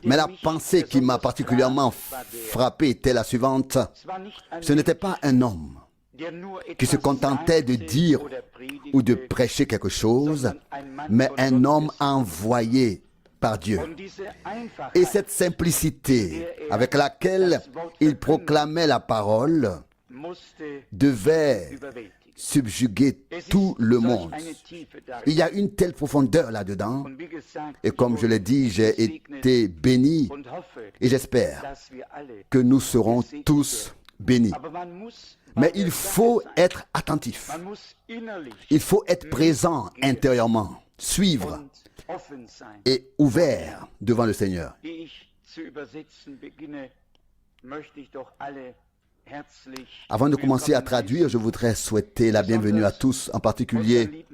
Mais la pensée qui m'a particulièrement frappé était la suivante. Ce n'était pas un homme qui se contentait de dire ou de prêcher quelque chose, mais un homme envoyé par Dieu. Et cette simplicité avec laquelle il proclamait la parole devait subjuguer tout le monde. Il y a une telle profondeur là-dedans. Et comme je l'ai dit, j'ai été béni et j'espère que nous serons tous bénis. Mais il faut être attentif. Il faut être présent intérieurement, suivre et ouvert devant le Seigneur. Avant de commencer à traduire, je voudrais souhaiter la bienvenue à tous, en particulier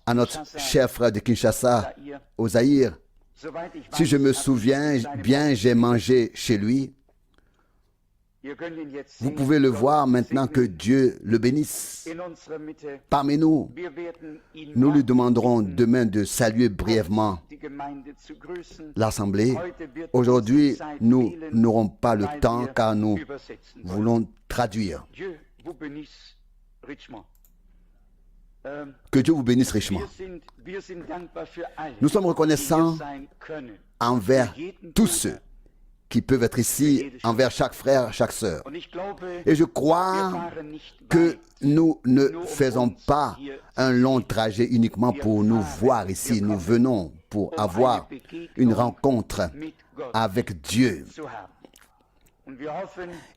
à notre cher frère de Kinshasa, au Zaïre. Si je me souviens bien, j'ai mangé chez lui. Vous pouvez le voir maintenant, que Dieu le bénisse. Parmi nous, nous lui demanderons demain de saluer brièvement l'Assemblée. Aujourd'hui, nous n'aurons pas le temps car nous voulons traduire. Que Dieu vous bénisse richement. Nous sommes reconnaissants envers tous ceux qui peuvent être ici, envers chaque frère, chaque sœur. Et je crois que nous ne faisons pas un long trajet uniquement pour nous voir ici. Nous venons pour avoir une rencontre avec Dieu.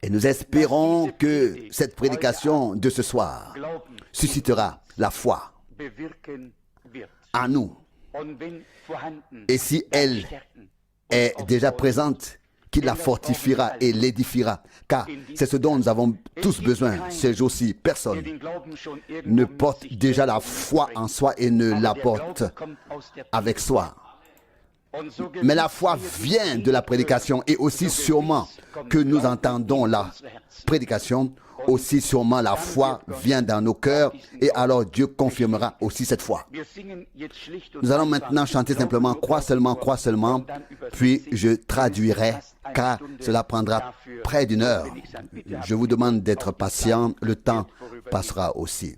Et nous espérons que cette prédication de ce soir suscitera la foi en nous. Et si elle est déjà présente, qu'il la fortifiera et l'édifiera, car c'est ce dont nous avons tous besoin ces jours-ci. Personne ne porte déjà la foi en soi et ne la porte avec soi. Mais la foi vient de la prédication, et aussi sûrement que nous entendons la prédication, aussi sûrement la foi vient dans nos cœurs, et alors Dieu confirmera aussi cette foi. Nous allons maintenant chanter simplement « Crois seulement », puis je traduirai, car cela prendra près d'une heure. Je vous demande d'être patient, le temps passera aussi.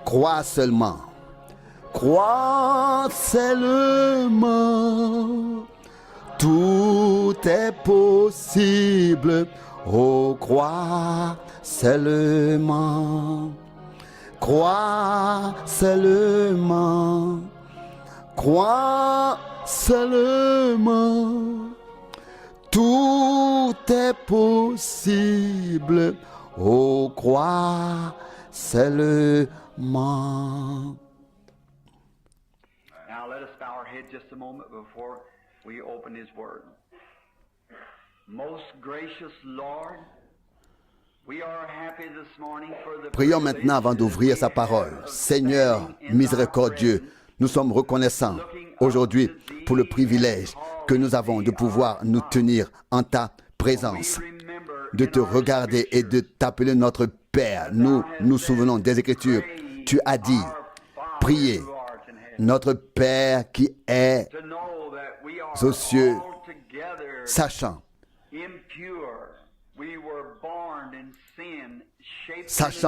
Crois seulement. Crois seulement. Tout est possible, oh crois seulement, crois seulement, crois seulement, tout est possible, oh crois seulement. Now let us bow our head just a moment before we open His Word. Most gracious Lord, we are happy this morning for the Prions maintenant avant d'ouvrir sa parole. Seigneur miséricordieux, nous sommes reconnaissants aujourd'hui pour le privilège que nous avons de pouvoir nous tenir en ta présence, de te regarder et de t'appeler notre Père. Nous nous souvenons des Écritures. Tu as dit, priez, notre Père qui est aux cieux, sachant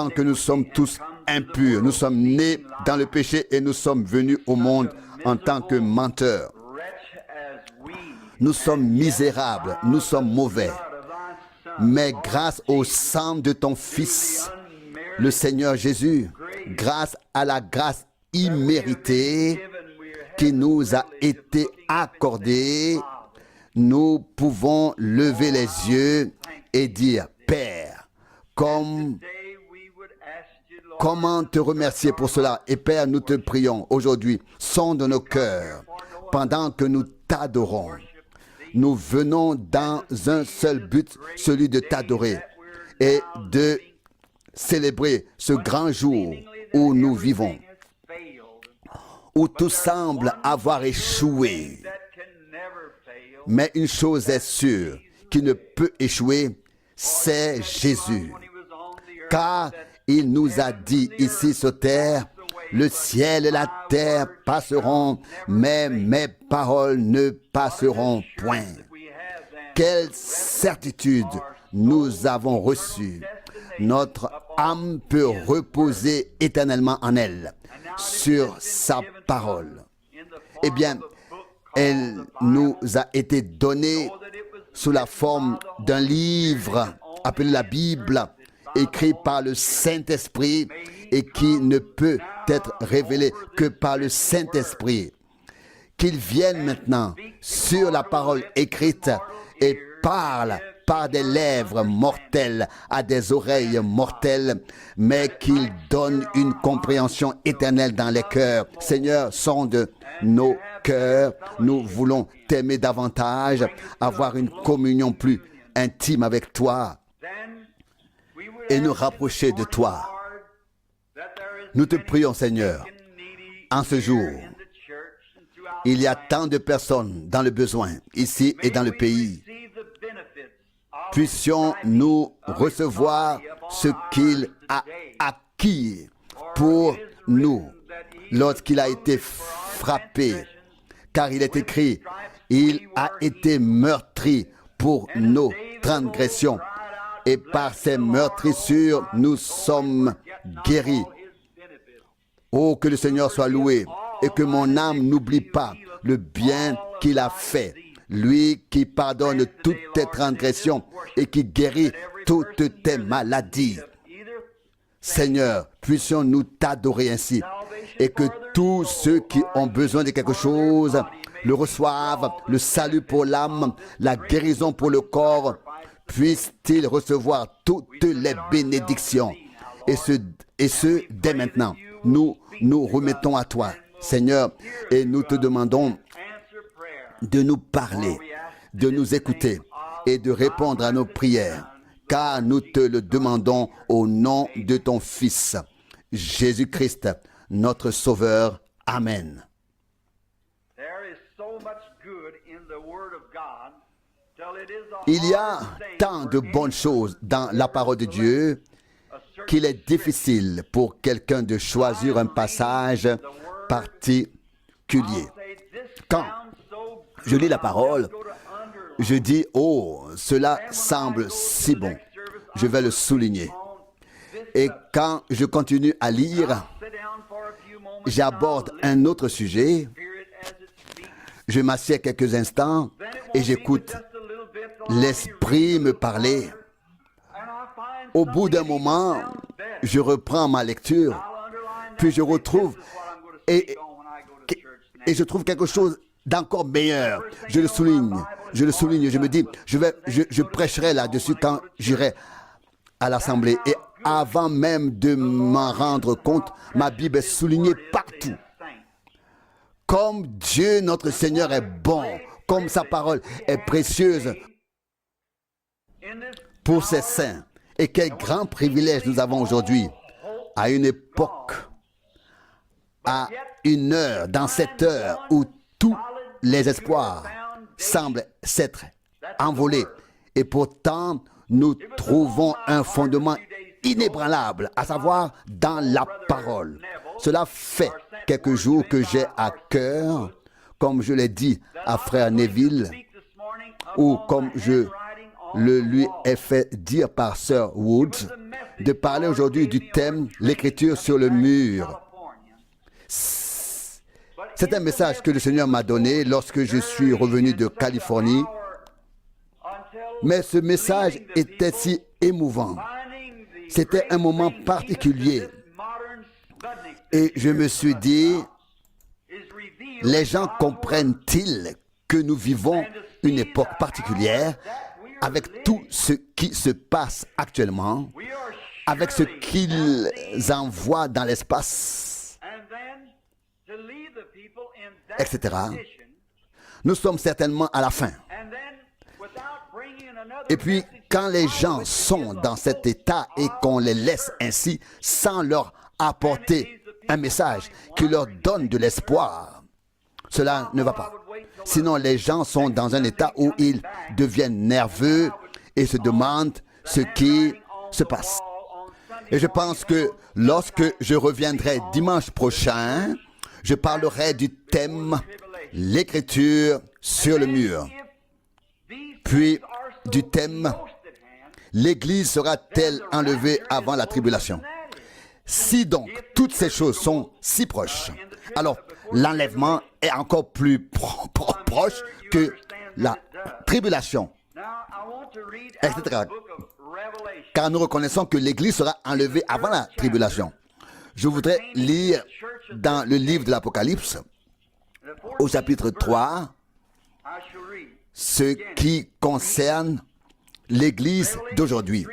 que nous sommes tous impurs, nous sommes nés dans le péché et nous sommes venus au monde en tant que menteurs. Nous sommes misérables, nous sommes mauvais. Mais grâce au sang de ton Fils, le Seigneur Jésus, grâce à la grâce imméritée qui nous a été accordée, nous pouvons lever les yeux et dire, Père, comment te remercier pour cela? Et Père, nous te prions aujourd'hui, sonde nos cœurs pendant que nous t'adorons. Nous venons dans un seul but, celui de t'adorer et de célébrer ce grand jour où nous vivons, où tout semble avoir échoué. Mais une chose est sûre, qui ne peut échouer, c'est Jésus. Car il nous a dit ici sur terre, Le ciel et la terre passeront, mais mes paroles ne passeront point. Quelle certitude nous avons reçue. Notre âme peut reposer éternellement en elle, sur sa parole. Eh bien, elle nous a été donnée sous la forme d'un livre appelé la Bible, écrit par le Saint-Esprit et qui ne peut être révélé que par le Saint-Esprit. Qu'il vienne maintenant sur la parole écrite et parle par des lèvres mortelles à des oreilles mortelles, mais qu'il donne une compréhension éternelle dans les cœurs. Seigneur, sonde nos cœurs. Nous voulons t'aimer davantage, avoir une communion plus intime avec toi et nous rapprocher de toi. Nous te prions, Seigneur, en ce jour. Il y a tant de personnes dans le besoin, ici et dans le pays. Puissions-nous recevoir ce qu'il a acquis pour nous lorsqu'il a été frappé. Car il est écrit, il a été meurtri pour nos transgressions. Et par ses meurtrissures, nous sommes guéris. Oh, que le Seigneur soit loué et que mon âme n'oublie pas le bien qu'il a fait. Lui qui pardonne toutes tes transgressions et qui guérit toutes tes maladies. Seigneur, puissions-nous t'adorer ainsi et que tous ceux qui ont besoin de quelque chose le reçoivent, le salut pour l'âme, la guérison pour le corps, puissent-ils recevoir toutes les bénédictions. Et ce dès maintenant. Nous nous remettons à toi, Seigneur, et nous te demandons de nous parler, de nous écouter et de répondre à nos prières, car nous te le demandons au nom de ton Fils, Jésus-Christ, notre Sauveur. Amen. Il y a tant de bonnes choses dans la parole de Dieu qu'il est difficile pour quelqu'un de choisir un passage particulier. Quand je lis la parole, je dis, oh, cela semble si bon. Je vais le souligner. Et quand je continue à lire, j'aborde un autre sujet. Je m'assieds quelques instants et j'écoute l'Esprit me parler. Au bout d'un moment, je reprends ma lecture, puis je retrouve et je trouve quelque chose d'encore meilleur. Je le souligne, je me dis, je prêcherai là-dessus quand j'irai à l'assemblée. Et avant même de m'en rendre compte, ma Bible est soulignée partout. Comme Dieu, notre Seigneur, est bon, comme sa parole est précieuse pour ses saints. Et quel grand privilège nous avons aujourd'hui, à une époque, à une heure, dans cette heure où tous les espoirs semblent s'être envolés. Et pourtant, nous trouvons un fondement inébranlable, à savoir dans la parole. Cela fait quelques jours que j'ai à cœur, comme je l'ai dit à frère Neville, ou comme je le lui ai fait dire par Sir Woods, de parler aujourd'hui du thème « L'écriture sur le mur ». C'est un message que le Seigneur m'a donné lorsque je suis revenu de Californie. Mais ce message était si émouvant. C'était un moment particulier. Et je me suis dit, les gens comprennent-ils que nous vivons une époque particulière avec tout ce qui se passe actuellement, avec ce qu'ils envoient dans l'espace, etc. Nous sommes certainement à la fin. Et puis, quand les gens sont dans cet état et qu'on les laisse ainsi, sans leur apporter un message qui leur donne de l'espoir, cela ne va pas. Sinon, les gens sont dans un état où ils deviennent nerveux et se demandent ce qui se passe. Et je pense que lorsque je reviendrai dimanche prochain, je parlerai du thème « L'écriture sur le mur ». Puis du thème « L'Église sera-t-elle enlevée avant la tribulation ?» Si donc toutes ces choses sont si proches, alors l'enlèvement est encore plus proche que la tribulation, etc. Car nous reconnaissons que l'Église sera enlevée avant la tribulation. Je voudrais lire dans le livre de l'Apocalypse, au chapitre 3, ce qui concerne l'Église d'aujourd'hui.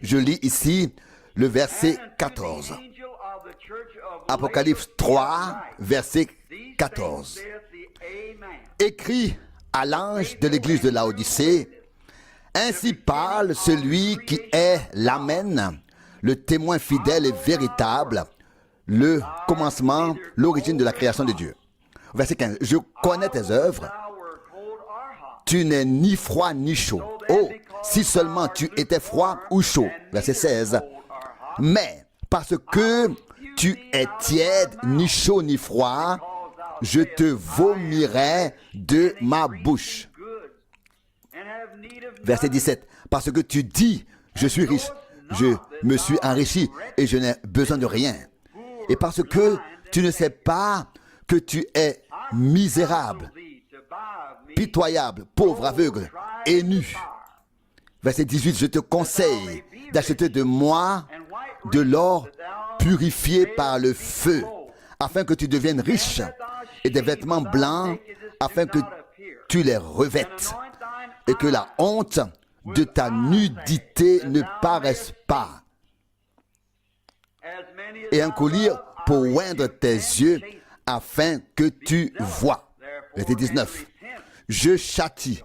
Je lis ici le verset 14. Apocalypse 3, verset 14. Écrit à l'ange de l'Église de Laodicée, ainsi parle celui qui est l'Amen, le témoin fidèle et véritable, le commencement, l'origine de la création de Dieu. Verset 15. Je connais tes œuvres. Tu n'es ni froid ni chaud. Oh, si seulement tu étais froid ou chaud. Verset 16. Mais parce que tu es tiède, ni chaud ni froid, je te vomirai de ma bouche. Verset 17. Parce que tu dis, je suis riche, je me suis enrichi et je n'ai besoin de rien. Et parce que tu ne sais pas que tu es misérable, pitoyable, pauvre, aveugle et nu. Verset 18. Je te conseille d'acheter de moi de l'or purifié par le feu, afin que tu deviennes riche, et des vêtements blancs, afin que tu les revêtes, et que la honte de ta nudité ne paraisse pas. Et un collier pour oindre tes yeux, afin que tu vois. Verset 19. Je châtie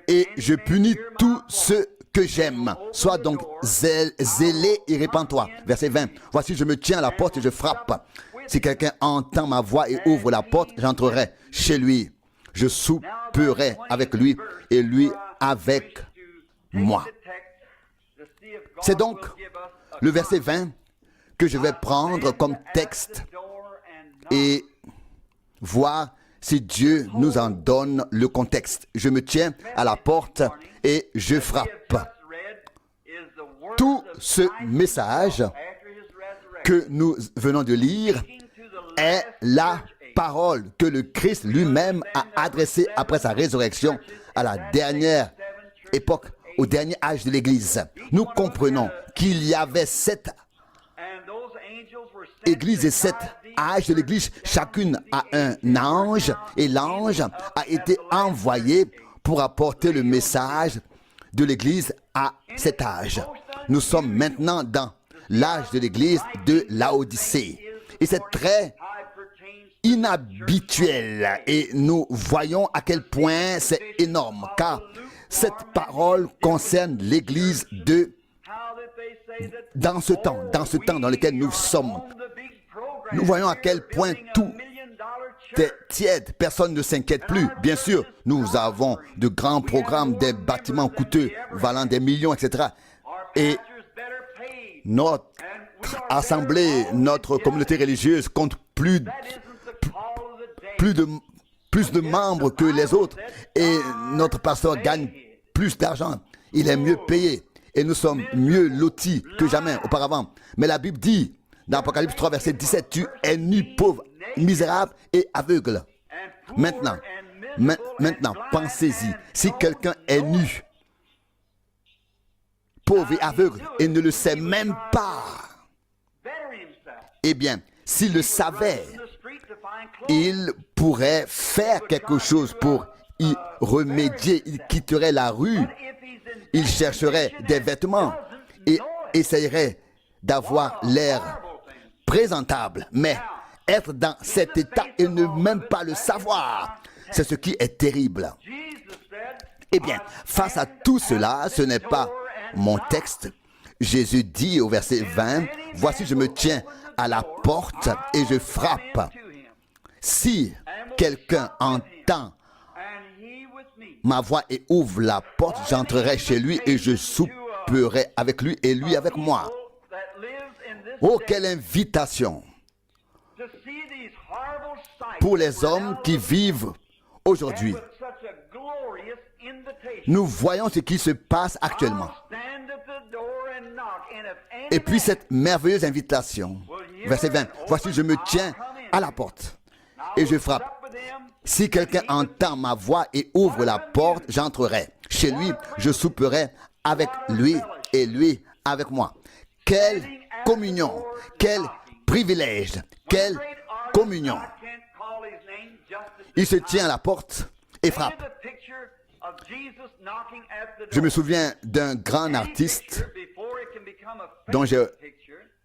et je punis tous ceux que j'aime. Sois donc zélé et répands-toi. Verset 20. Voici, je me tiens à la porte et je frappe. Si quelqu'un entend ma voix et ouvre la porte, j'entrerai chez lui. Je souperai avec lui et lui avec moi. C'est donc le verset 20 que je vais prendre comme texte et voir si Dieu nous en donne le contexte. Je me tiens à la porte et je frappe. Tout ce message que nous venons de lire est la parole que le Christ lui-même a adressée après sa résurrection à la dernière époque, au dernier âge de l'Église. Nous comprenons qu'il y avait 7 églises et 7 âges de l'Église, chacune a un ange, et l'ange a été envoyé pour apporter le message de l'Église à cet âge. Nous sommes maintenant dans l'âge de l'Église de Laodicée. Et c'est très inhabituel. Et nous voyons à quel point c'est énorme. Car cette parole concerne l'Église dans ce temps dans lequel nous sommes. Nous voyons à quel point tout est tiède. Personne ne s'inquiète plus. Bien sûr, nous avons de grands programmes, des bâtiments coûteux, valant des millions, etc. Et notre assemblée, notre communauté religieuse compte plus de membres que les autres. Et notre pasteur gagne plus d'argent. Il est mieux payé. Et nous sommes mieux lotis que jamais auparavant. Mais la Bible dit, dans Apocalypse 3, verset 17, tu es nu, pauvre, misérable et aveugle. Maintenant, pensez-y. Si quelqu'un est nu, pauvre et aveugle, et ne le sait même pas, eh bien, s'il le savait, il pourrait faire quelque chose pour y remédier. Il quitterait la rue, il chercherait des vêtements et essayerait d'avoir l'air présentable. Mais être dans cet état et ne même pas le savoir, c'est ce qui est terrible. Eh bien, face à tout cela, ce n'est pas mon texte. Jésus dit au verset 20, « Voici, je me tiens à la porte et je frappe. Si quelqu'un entend ma voix et ouvre la porte, j'entrerai chez lui et je souperai avec lui et lui avec moi. Oh, quelle invitation pour les hommes qui vivent aujourd'hui. Nous voyons ce qui se passe actuellement. Et puis cette merveilleuse invitation, verset 20, voici je me tiens à la porte et je frappe. Si quelqu'un entend ma voix et ouvre la porte, j'entrerai. Chez lui, je souperai avec lui et lui avec moi. Quelle communion, quel privilège, quelle communion. Il se tient à la porte et frappe. Je me souviens d'un grand artiste dont j'ai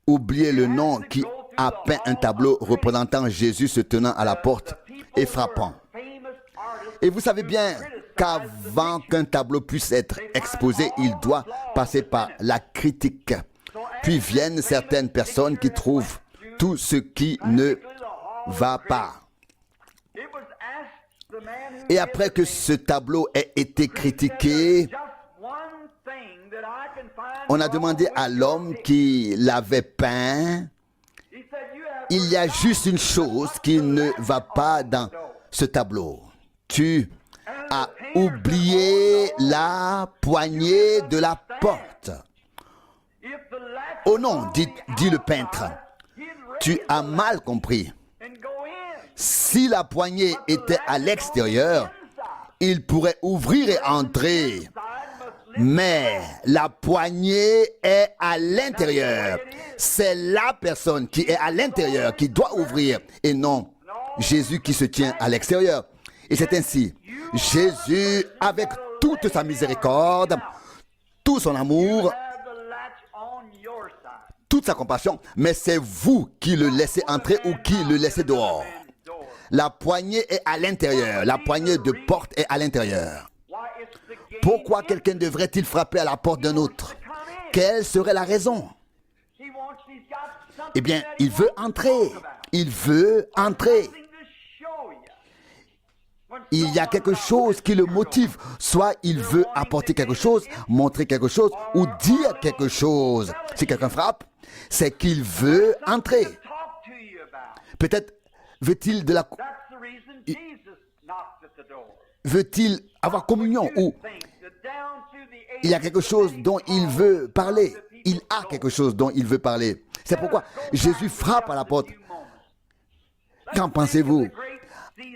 oublié le nom qui a peint un tableau représentant Jésus se tenant à la porte et frappant. Et vous savez bien qu'avant qu'un tableau puisse être exposé, il doit passer par la critique. Puis viennent certaines personnes qui trouvent tout ce qui ne va pas. Et après que ce tableau ait été critiqué, on a demandé à l'homme qui l'avait peint, il y a juste une chose qui ne va pas dans ce tableau. Tu as oublié la poignée de la porte. Oh non, dit le peintre, tu as mal compris. Si la poignée était à l'extérieur, il pourrait ouvrir et entrer. Mais la poignée est à l'intérieur. C'est la personne qui est à l'intérieur qui doit ouvrir et non Jésus qui se tient à l'extérieur. Et c'est ainsi, Jésus, avec toute sa miséricorde, tout son amour, toute sa compassion, mais c'est vous qui le laissez entrer ou qui le laissez dehors. La poignée est à l'intérieur. La poignée de porte est à l'intérieur. Pourquoi quelqu'un devrait-il frapper à la porte d'un autre? Quelle serait la raison? Eh bien, il veut entrer. Il veut entrer. Il y a quelque chose qui le motive. Soit il veut apporter quelque chose, montrer quelque chose ou dire quelque chose. Si quelqu'un frappe, c'est qu'il veut entrer. Peut-être veut-il veut-il avoir communion ou il y a quelque chose dont il veut parler. Il a quelque chose dont il veut parler. C'est pourquoi Jésus frappe à la porte. Qu'en pensez-vous?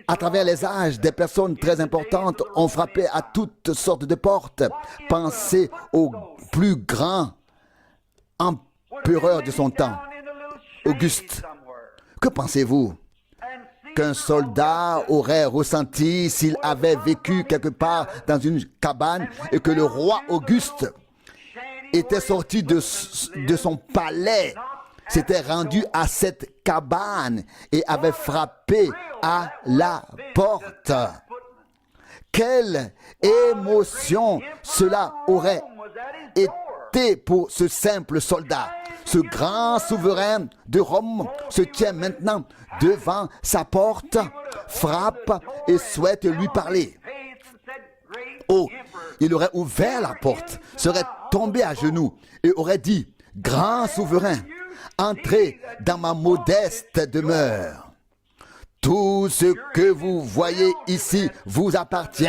À travers les âges, des personnes très importantes ont frappé à toutes sortes de portes. Pensez au plus grand empereur de son temps, Auguste. Que pensez-vous qu'un soldat aurait ressenti s'il avait vécu quelque part dans une cabane et que le roi Auguste était sorti de son palais, s'était rendu à cette cabane et avait frappé à la porte? Quelle émotion cela aurait été pour ce simple soldat. Ce grand souverain de Rome se tient maintenant devant sa porte, frappe et souhaite lui parler. Oh, il aurait ouvert la porte, serait tombé à genoux et aurait dit, « Grand souverain, entrez dans ma modeste demeure. Tout ce que vous voyez ici vous appartient. »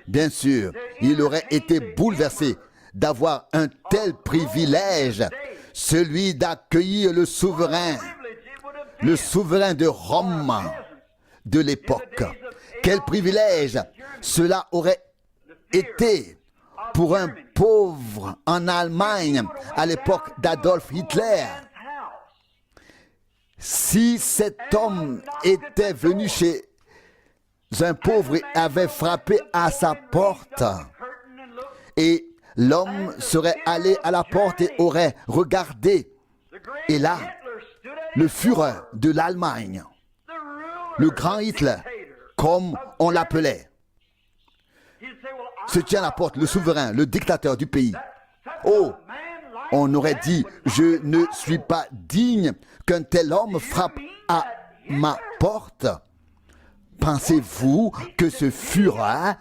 Bien sûr, il aurait été bouleversé d'avoir un tel privilège, celui d'accueillir le souverain de Rome de l'époque. Quel privilège cela aurait été pour un pauvre en Allemagne à l'époque d'Adolf Hitler. Si cet homme était venu chez un pauvre et avait frappé à sa porte, et l'homme serait allé à la porte et aurait regardé, et là, le Führer de l'Allemagne, le grand Hitler, comme on l'appelait, se tient à la porte, le souverain, le dictateur du pays. Oh, on aurait dit, je ne suis pas digne qu'un tel homme frappe à ma porte. Pensez-vous que ce Führer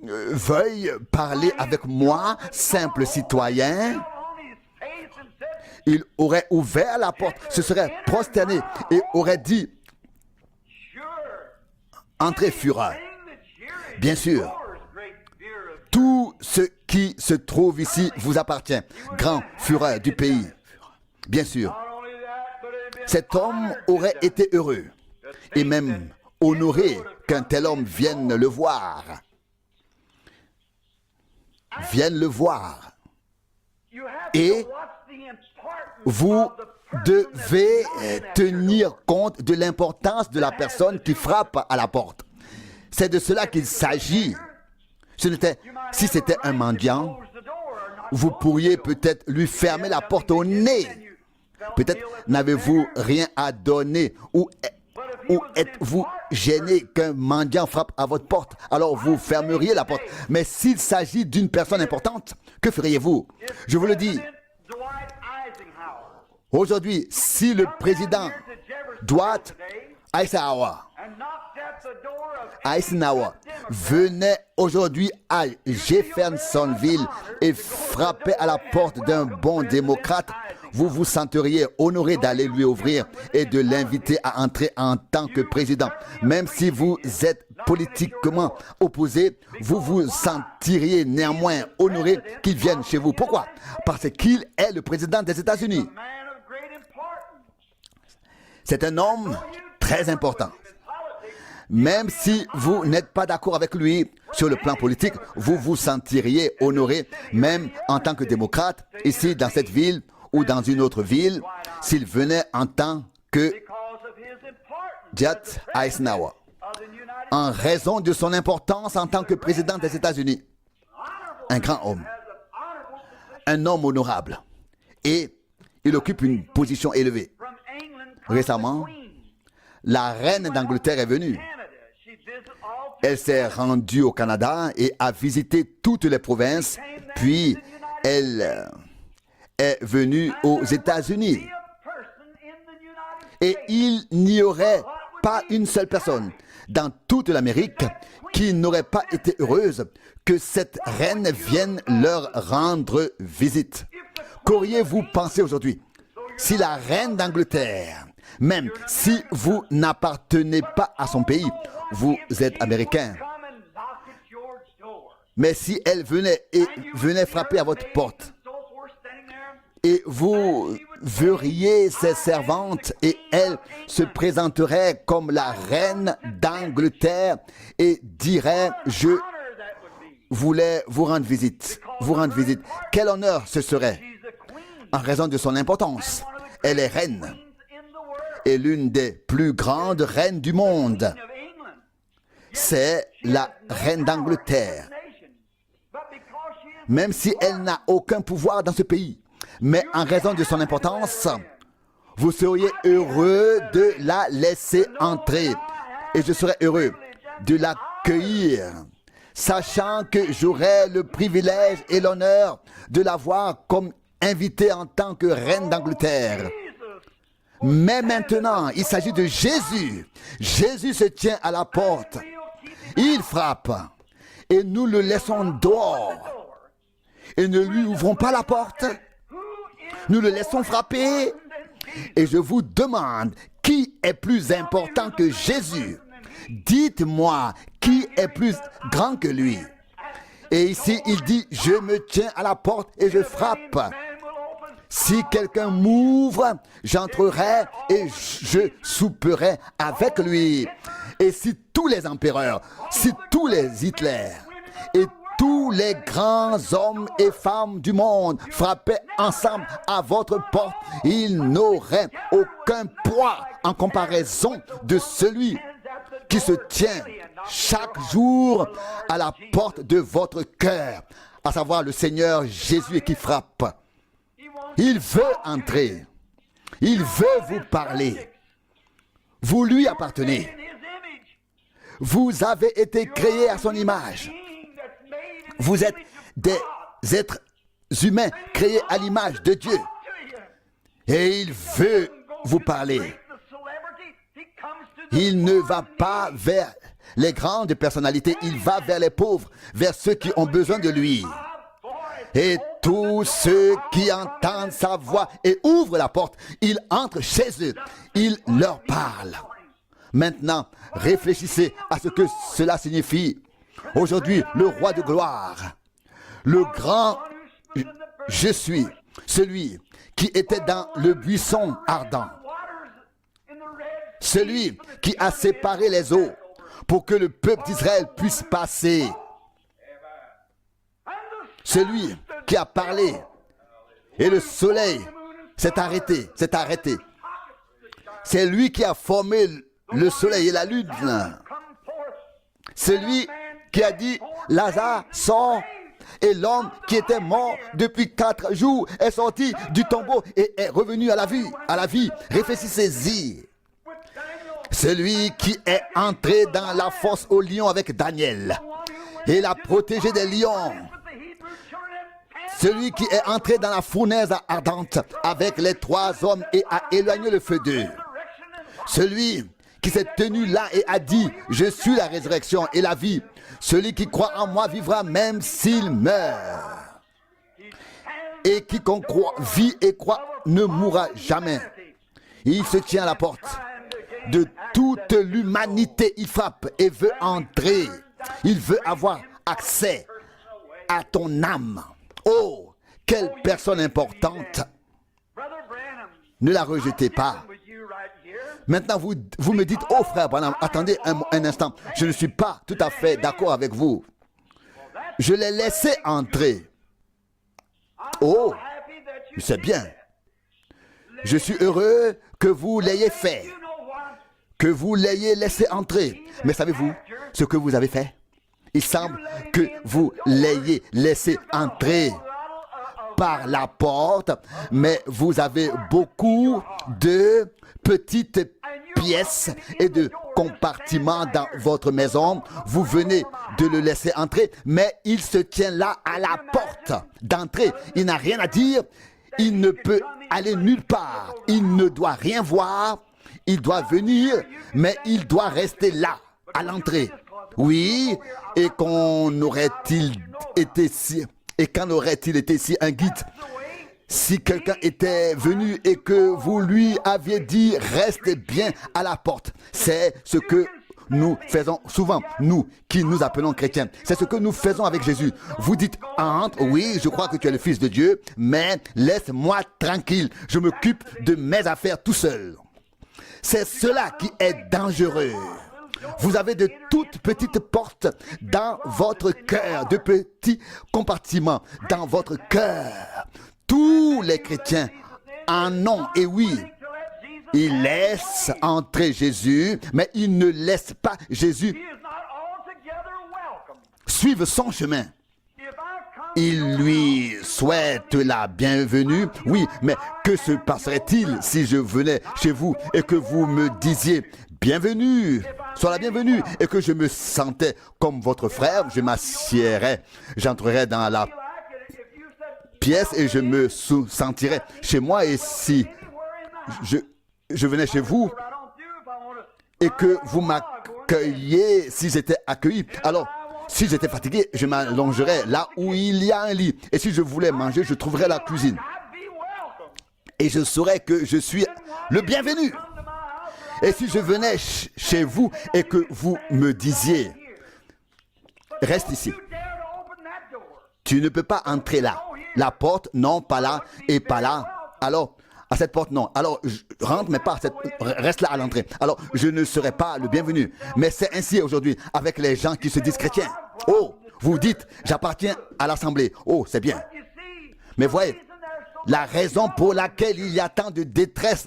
veuille parler avec moi, simple citoyen, il aurait ouvert la porte, se serait prosterné et aurait dit, entrez fureur. Bien sûr, tout ce qui se trouve ici vous appartient, grand fureur du pays. Bien sûr, cet homme aurait été heureux et même honoré qu'un tel homme vienne le voir. Vienne le voir. Et vous devez tenir compte de l'importance de la personne qui frappe à la porte. C'est de cela qu'il s'agit. Si c'était un mendiant, vous pourriez peut-être lui fermer la porte au nez. Peut-être n'avez-vous rien à donner ou êtes-vous gêné qu'un mendiant frappe à votre porte? Alors vous fermeriez la porte. Mais s'il s'agit d'une personne importante, que feriez-vous? Je vous le dis. Aujourd'hui, si le président Dwight Eisenhower venait aujourd'hui à Jeffersonville et frappait à la porte d'un bon démocrate, vous vous senteriez honoré d'aller lui ouvrir et de l'inviter à entrer en tant que président. Même si vous êtes politiquement opposé, vous vous sentiriez néanmoins honoré qu'il vienne chez vous. Pourquoi? Parce qu'il est le président des États-Unis. C'est un homme très important. Même si vous n'êtes pas d'accord avec lui sur le plan politique, vous vous sentiriez honoré, même en tant que démocrate, ici dans cette ville ou dans une autre ville, s'il venait en tant que Dwight Eisenhower, en raison de son importance en tant que président des États-Unis. Un grand homme, un homme honorable, et il occupe une position élevée. Récemment, la reine d'Angleterre est venue. Elle s'est rendue au Canada et a visité toutes les provinces, puis elle est venue aux États-Unis. Et il n'y aurait pas une seule personne dans toute l'Amérique qui n'aurait pas été heureuse que cette reine vienne leur rendre visite. Qu'auriez-vous pensé aujourd'hui si la reine d'Angleterre, même si vous n'appartenez pas à son pays, vous êtes américain, mais si elle venait frapper à votre porte, et vous verriez ses servantes et elle se présenterait comme la reine d'Angleterre et dirait, je voulais vous rendre visite. Quel honneur ce serait en raison de son importance. Elle est reine et l'une des plus grandes reines du monde. C'est la reine d'Angleterre. Même si elle n'a aucun pouvoir dans ce pays, mais en raison de son importance, vous seriez heureux de la laisser entrer. Et je serais heureux de l'accueillir, sachant que j'aurai le privilège et l'honneur de l'avoir comme invitée en tant que reine d'Angleterre. Mais maintenant, il s'agit de Jésus. Jésus se tient à la porte. Il frappe. Et nous le laissons dehors. Et ne lui ouvrons pas la porte. Nous le laissons frapper. Et je vous demande, qui est plus important que Jésus? Dites-moi, qui est plus grand que lui? Et ici, il dit, je me tiens à la porte et je frappe. Si quelqu'un m'ouvre, j'entrerai et je souperai avec lui. Et si tous les empereurs, si tous les Hitler et tous les grands hommes et femmes du monde frappaient ensemble à votre porte, ils n'auraient aucun poids en comparaison de celui qui se tient chaque jour à la porte de votre cœur, à savoir le Seigneur Jésus, et qui frappe. Il veut entrer. Il veut vous parler. Vous lui appartenez. Vous avez été créés à son image. Vous êtes des êtres humains créés à l'image de Dieu. Et il veut vous parler. Il ne va pas vers les grandes personnalités, il va vers les pauvres, vers ceux qui ont besoin de lui. Et tous ceux qui entendent sa voix et ouvrent la porte, il entre chez eux, il leur parle. Maintenant, réfléchissez à ce que cela signifie. Aujourd'hui, le roi de gloire, le grand je suis, celui qui était dans le buisson ardent, celui qui a séparé les eaux pour que le peuple d'Israël puisse passer, celui qui a parlé et le soleil s'est arrêté, c'est lui qui a formé le soleil et la lune, c'est lui qui a dit Lazare sort, et l'homme qui était mort depuis 4 jours est sorti du tombeau et est revenu à la vie. Réfléchissez-y. Celui qui est entré dans la fosse aux lions avec Daniel et l'a protégé des lions. Celui qui est entré dans la fournaise ardente avec les 3 hommes et a éloigné le feu d'eux. Celui qui s'est tenu là et a dit « Je suis la résurrection et la vie. Celui qui croit en moi vivra même s'il meurt. Et quiconque vit et croit ne mourra jamais. » Il se tient à la porte de toute l'humanité. Il frappe et veut entrer. Il veut avoir accès à ton âme. Oh, quelle personne importante. Ne la rejetez pas. Maintenant, vous me dites, oh frère Branham, attendez un instant, je ne suis pas tout à fait d'accord avec vous. Je l'ai laissé entrer. Oh, c'est bien. Je suis heureux que vous l'ayez fait, que vous l'ayez laissé entrer. Mais savez-vous ce que vous avez fait? Il semble que vous l'ayez laissé entrer par la porte, mais vous avez beaucoup de petites pièces et de compartiments dans votre maison. Vous venez de le laisser entrer, mais il se tient là à la porte d'entrée. Il n'a rien à dire, il ne peut aller nulle part, il ne doit rien voir, il doit venir, mais il doit rester là, à l'entrée. Oui, et qu'en aurait-il été si un guide? Si quelqu'un était venu et que vous lui aviez dit « Restez bien à la porte », c'est ce que nous faisons souvent, nous qui nous appelons chrétiens. C'est ce que nous faisons avec Jésus. Vous dites « Entre, oui, je crois que tu es le Fils de Dieu, mais laisse-moi tranquille, je m'occupe de mes affaires tout seul. » C'est cela qui est dangereux. Vous avez de toutes petites portes dans votre cœur, de petits compartiments dans votre cœur. Tous les chrétiens en ont, et oui, ils laissent entrer Jésus, mais ils ne laissent pas Jésus suivre son chemin. Ils lui souhaitent la bienvenue. Oui, mais que se passerait-il si je venais chez vous et que vous me disiez « Bienvenue, sois la bienvenue » et que je me sentais comme votre frère, je m'assiérais, j'entrerais dans la pièce et je me sentirais chez moi. Et si je venais chez vous et que vous m'accueilliez, si j'étais accueilli, alors si j'étais fatigué, je m'allongerais là où il y a un lit. Et si je voulais manger, je trouverais la cuisine. Et je saurais que je suis le bienvenu. Et si je venais chez vous et que vous me disiez « Reste ici », tu ne peux pas entrer là. La porte, non, pas là et pas là. Alors, à cette porte, non. Alors, rentre, mais pas à cette... Reste là à l'entrée. Alors, je ne serai pas le bienvenu. Mais c'est ainsi aujourd'hui avec les gens qui se disent chrétiens. Oh, vous dites, j'appartiens à l'assemblée. Oh, c'est bien. Mais voyez, la raison pour laquelle il y a tant de détresse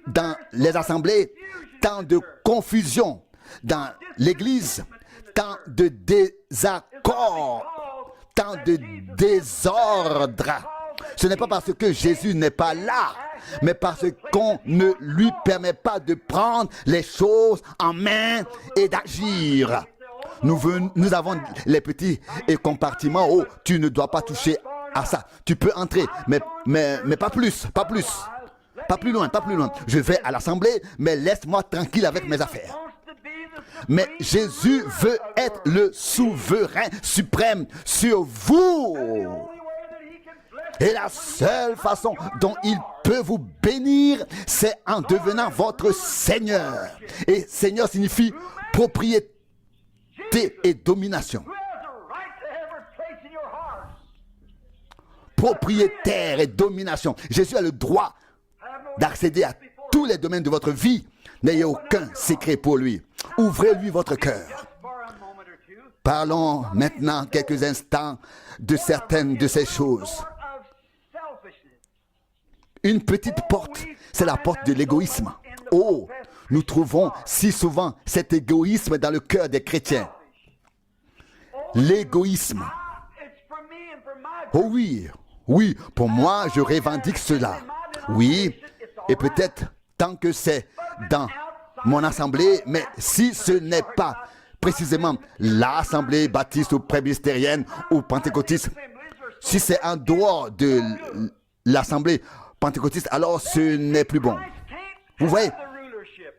dans les assemblées, tant de confusion dans l'église, tant de désaccords, tant de désordre. Ce n'est pas parce que Jésus n'est pas là, mais parce qu'on ne lui permet pas de prendre les choses en main et d'agir. Nous avons les petits compartiments. Oh, tu ne dois pas toucher à ça. Tu peux entrer, mais pas plus, pas plus. Pas plus loin, pas plus loin. Je vais à l'assemblée, mais laisse-moi tranquille avec mes affaires. mais Jésus veut être le souverain suprême sur vous. Et la seule façon dont il peut vous bénir, c'est en devenant votre Seigneur. Et Seigneur signifie propriété et domination. Propriétaire et domination. Jésus a le droit d'accéder à tous les domaines de votre vie. N'ayez aucun secret pour lui. Ouvrez-lui votre cœur. Parlons maintenant quelques instants de certaines de ces choses. Une petite porte, c'est la porte de l'égoïsme. Oh, nous trouvons si souvent cet égoïsme dans le cœur des chrétiens. L'égoïsme. Oh oui, oui, pour moi, je revendique cela. Oui, et peut-être tant que c'est dans mon assemblée, mais si ce n'est pas précisément l'assemblée baptiste ou presbytérienne ou pentecôtiste, si c'est en dehors de l'assemblée pentecôtiste, alors ce n'est plus bon. Vous voyez,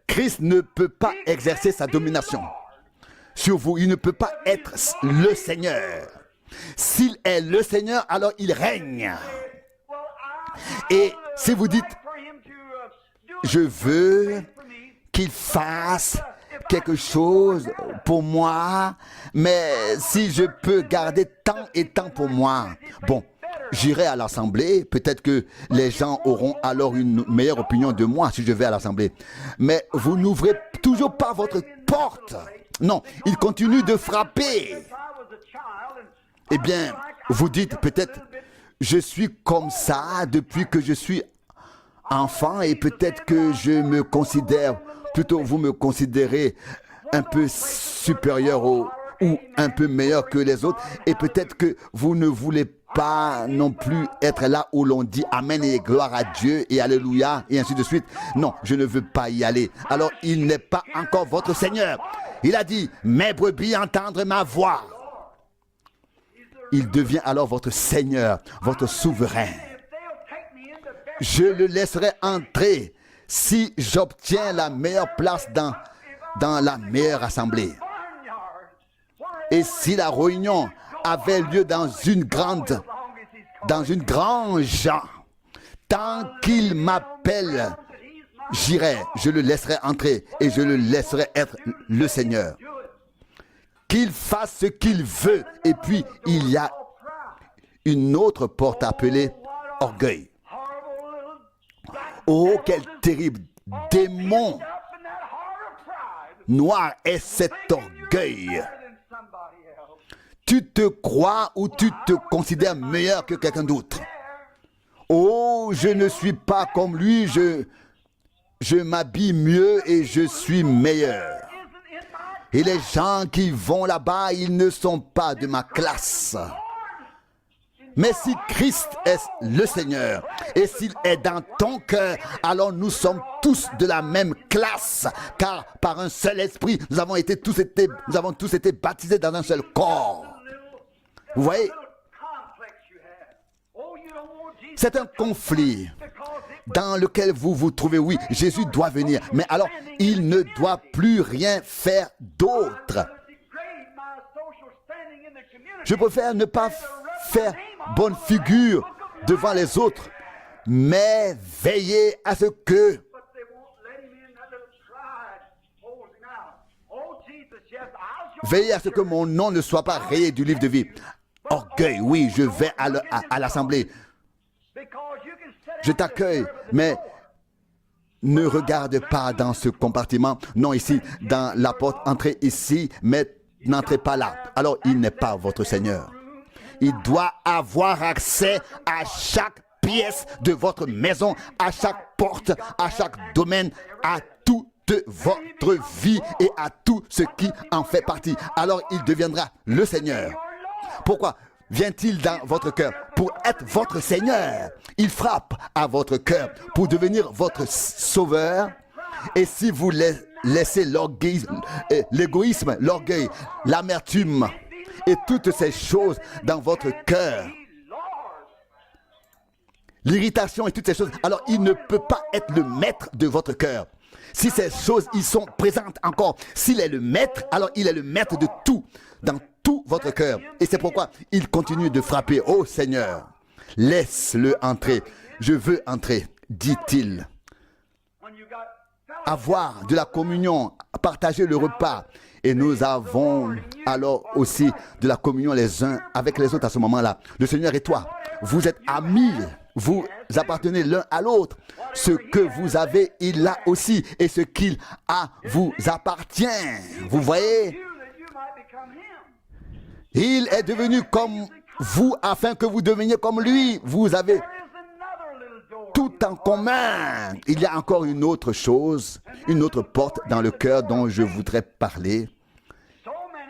Christ ne peut pas exercer sa domination sur vous. Il ne peut pas être le Seigneur. S'il est le Seigneur, alors il règne. Et si vous dites, je veux qu'il fasse quelque chose pour moi, mais si je peux garder temps et temps pour moi, bon, j'irai à l'assemblée, peut-être que les gens auront alors une meilleure opinion de moi si je vais à l'assemblée. Mais vous n'ouvrez toujours pas votre porte. Non, il continue de frapper. Eh bien, vous dites peut-être, je suis comme ça depuis que je suis enfant et peut-être que je me considère, plutôt vous me considérez un peu supérieur ou un peu meilleur que les autres et peut-être que vous ne voulez pas non plus être là où l'on dit Amen et gloire à Dieu et Alléluia et ainsi de suite. Non, je ne veux pas y aller. Alors, il n'est pas encore votre Seigneur. Il a dit, mes brebis entendent ma voix. Il devient alors votre Seigneur, votre souverain. Je le laisserai entrer si j'obtiens la meilleure place dans la meilleure assemblée. Et si la réunion avait lieu dans une grange, tant qu'il m'appelle, j'irai, je le laisserai entrer et je le laisserai être le Seigneur. Qu'il fasse ce qu'il veut. Et puis, il y a une autre porte appelée orgueil. Oh, quel terrible démon noir est cet orgueil. Tu te crois ou tu te considères meilleur que quelqu'un d'autre. Oh, je ne suis pas comme lui, je m'habille mieux et je suis meilleur. Et les gens qui vont là-bas, ils ne sont pas de ma classe. Mais si Christ est le Seigneur, et s'il est dans ton cœur, alors nous sommes tous de la même classe, car par un seul esprit, nous avons tous été baptisés dans un seul corps. Vous voyez, c'est un conflit dans lequel vous vous trouvez. Oui, Jésus doit venir, mais alors il ne doit plus rien faire d'autre. Je préfère ne pas faire bonne figure devant les autres, mais veillez à ce que mon nom ne soit pas rayé du livre de vie. Orgueil, oui, je vais à l'assemblée. Je t'accueille, mais ne regarde pas dans ce compartiment. Non, ici, dans la porte, entrez ici, mais n'entrez pas là. Alors, il n'est pas votre Seigneur. Il doit avoir accès à chaque pièce de votre maison, à chaque porte, à chaque domaine, à toute votre vie et à tout ce qui en fait partie. Alors, il deviendra le Seigneur. Pourquoi vient-il dans votre cœur? Pour être votre Seigneur. Il frappe à votre cœur pour devenir votre sauveur. Et si vous laissez l'égoïsme, l'orgueil, l'amertume et toutes ces choses dans votre cœur, l'irritation et toutes ces choses, alors il ne peut pas être le maître de votre cœur. Si ces choses y sont présentes encore, s'il est le maître, alors il est le maître de tout, dans tout votre cœur. Et c'est pourquoi il continue de frapper. Oh Seigneur, laisse-le entrer. Je veux entrer, dit-il. Avoir de la communion, partager le repas. Et nous avons alors aussi de la communion les uns avec les autres à ce moment-là. Le Seigneur et toi, vous êtes amis, vous appartenez l'un à l'autre. Ce que vous avez, il l'a aussi. Et ce qu'il a vous appartient. Vous voyez? Il est devenu comme vous afin que vous deveniez comme lui. Vous avez tout en commun. Il y a encore une autre chose, une autre porte dans le cœur dont je voudrais parler.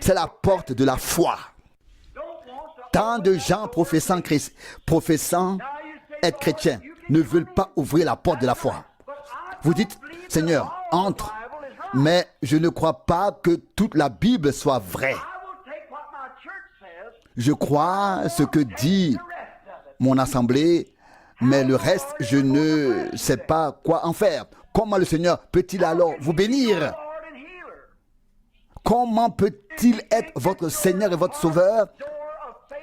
C'est la porte de la foi. Tant de gens professant être chrétiens ne veulent pas ouvrir la porte de la foi. Vous dites, Seigneur, entre, mais je ne crois pas que toute la Bible soit vraie. Je crois ce que dit mon assemblée, mais le reste, je ne sais pas quoi en faire. Comment le Seigneur peut-il alors vous bénir? Comment peut-il être votre Seigneur et votre Sauveur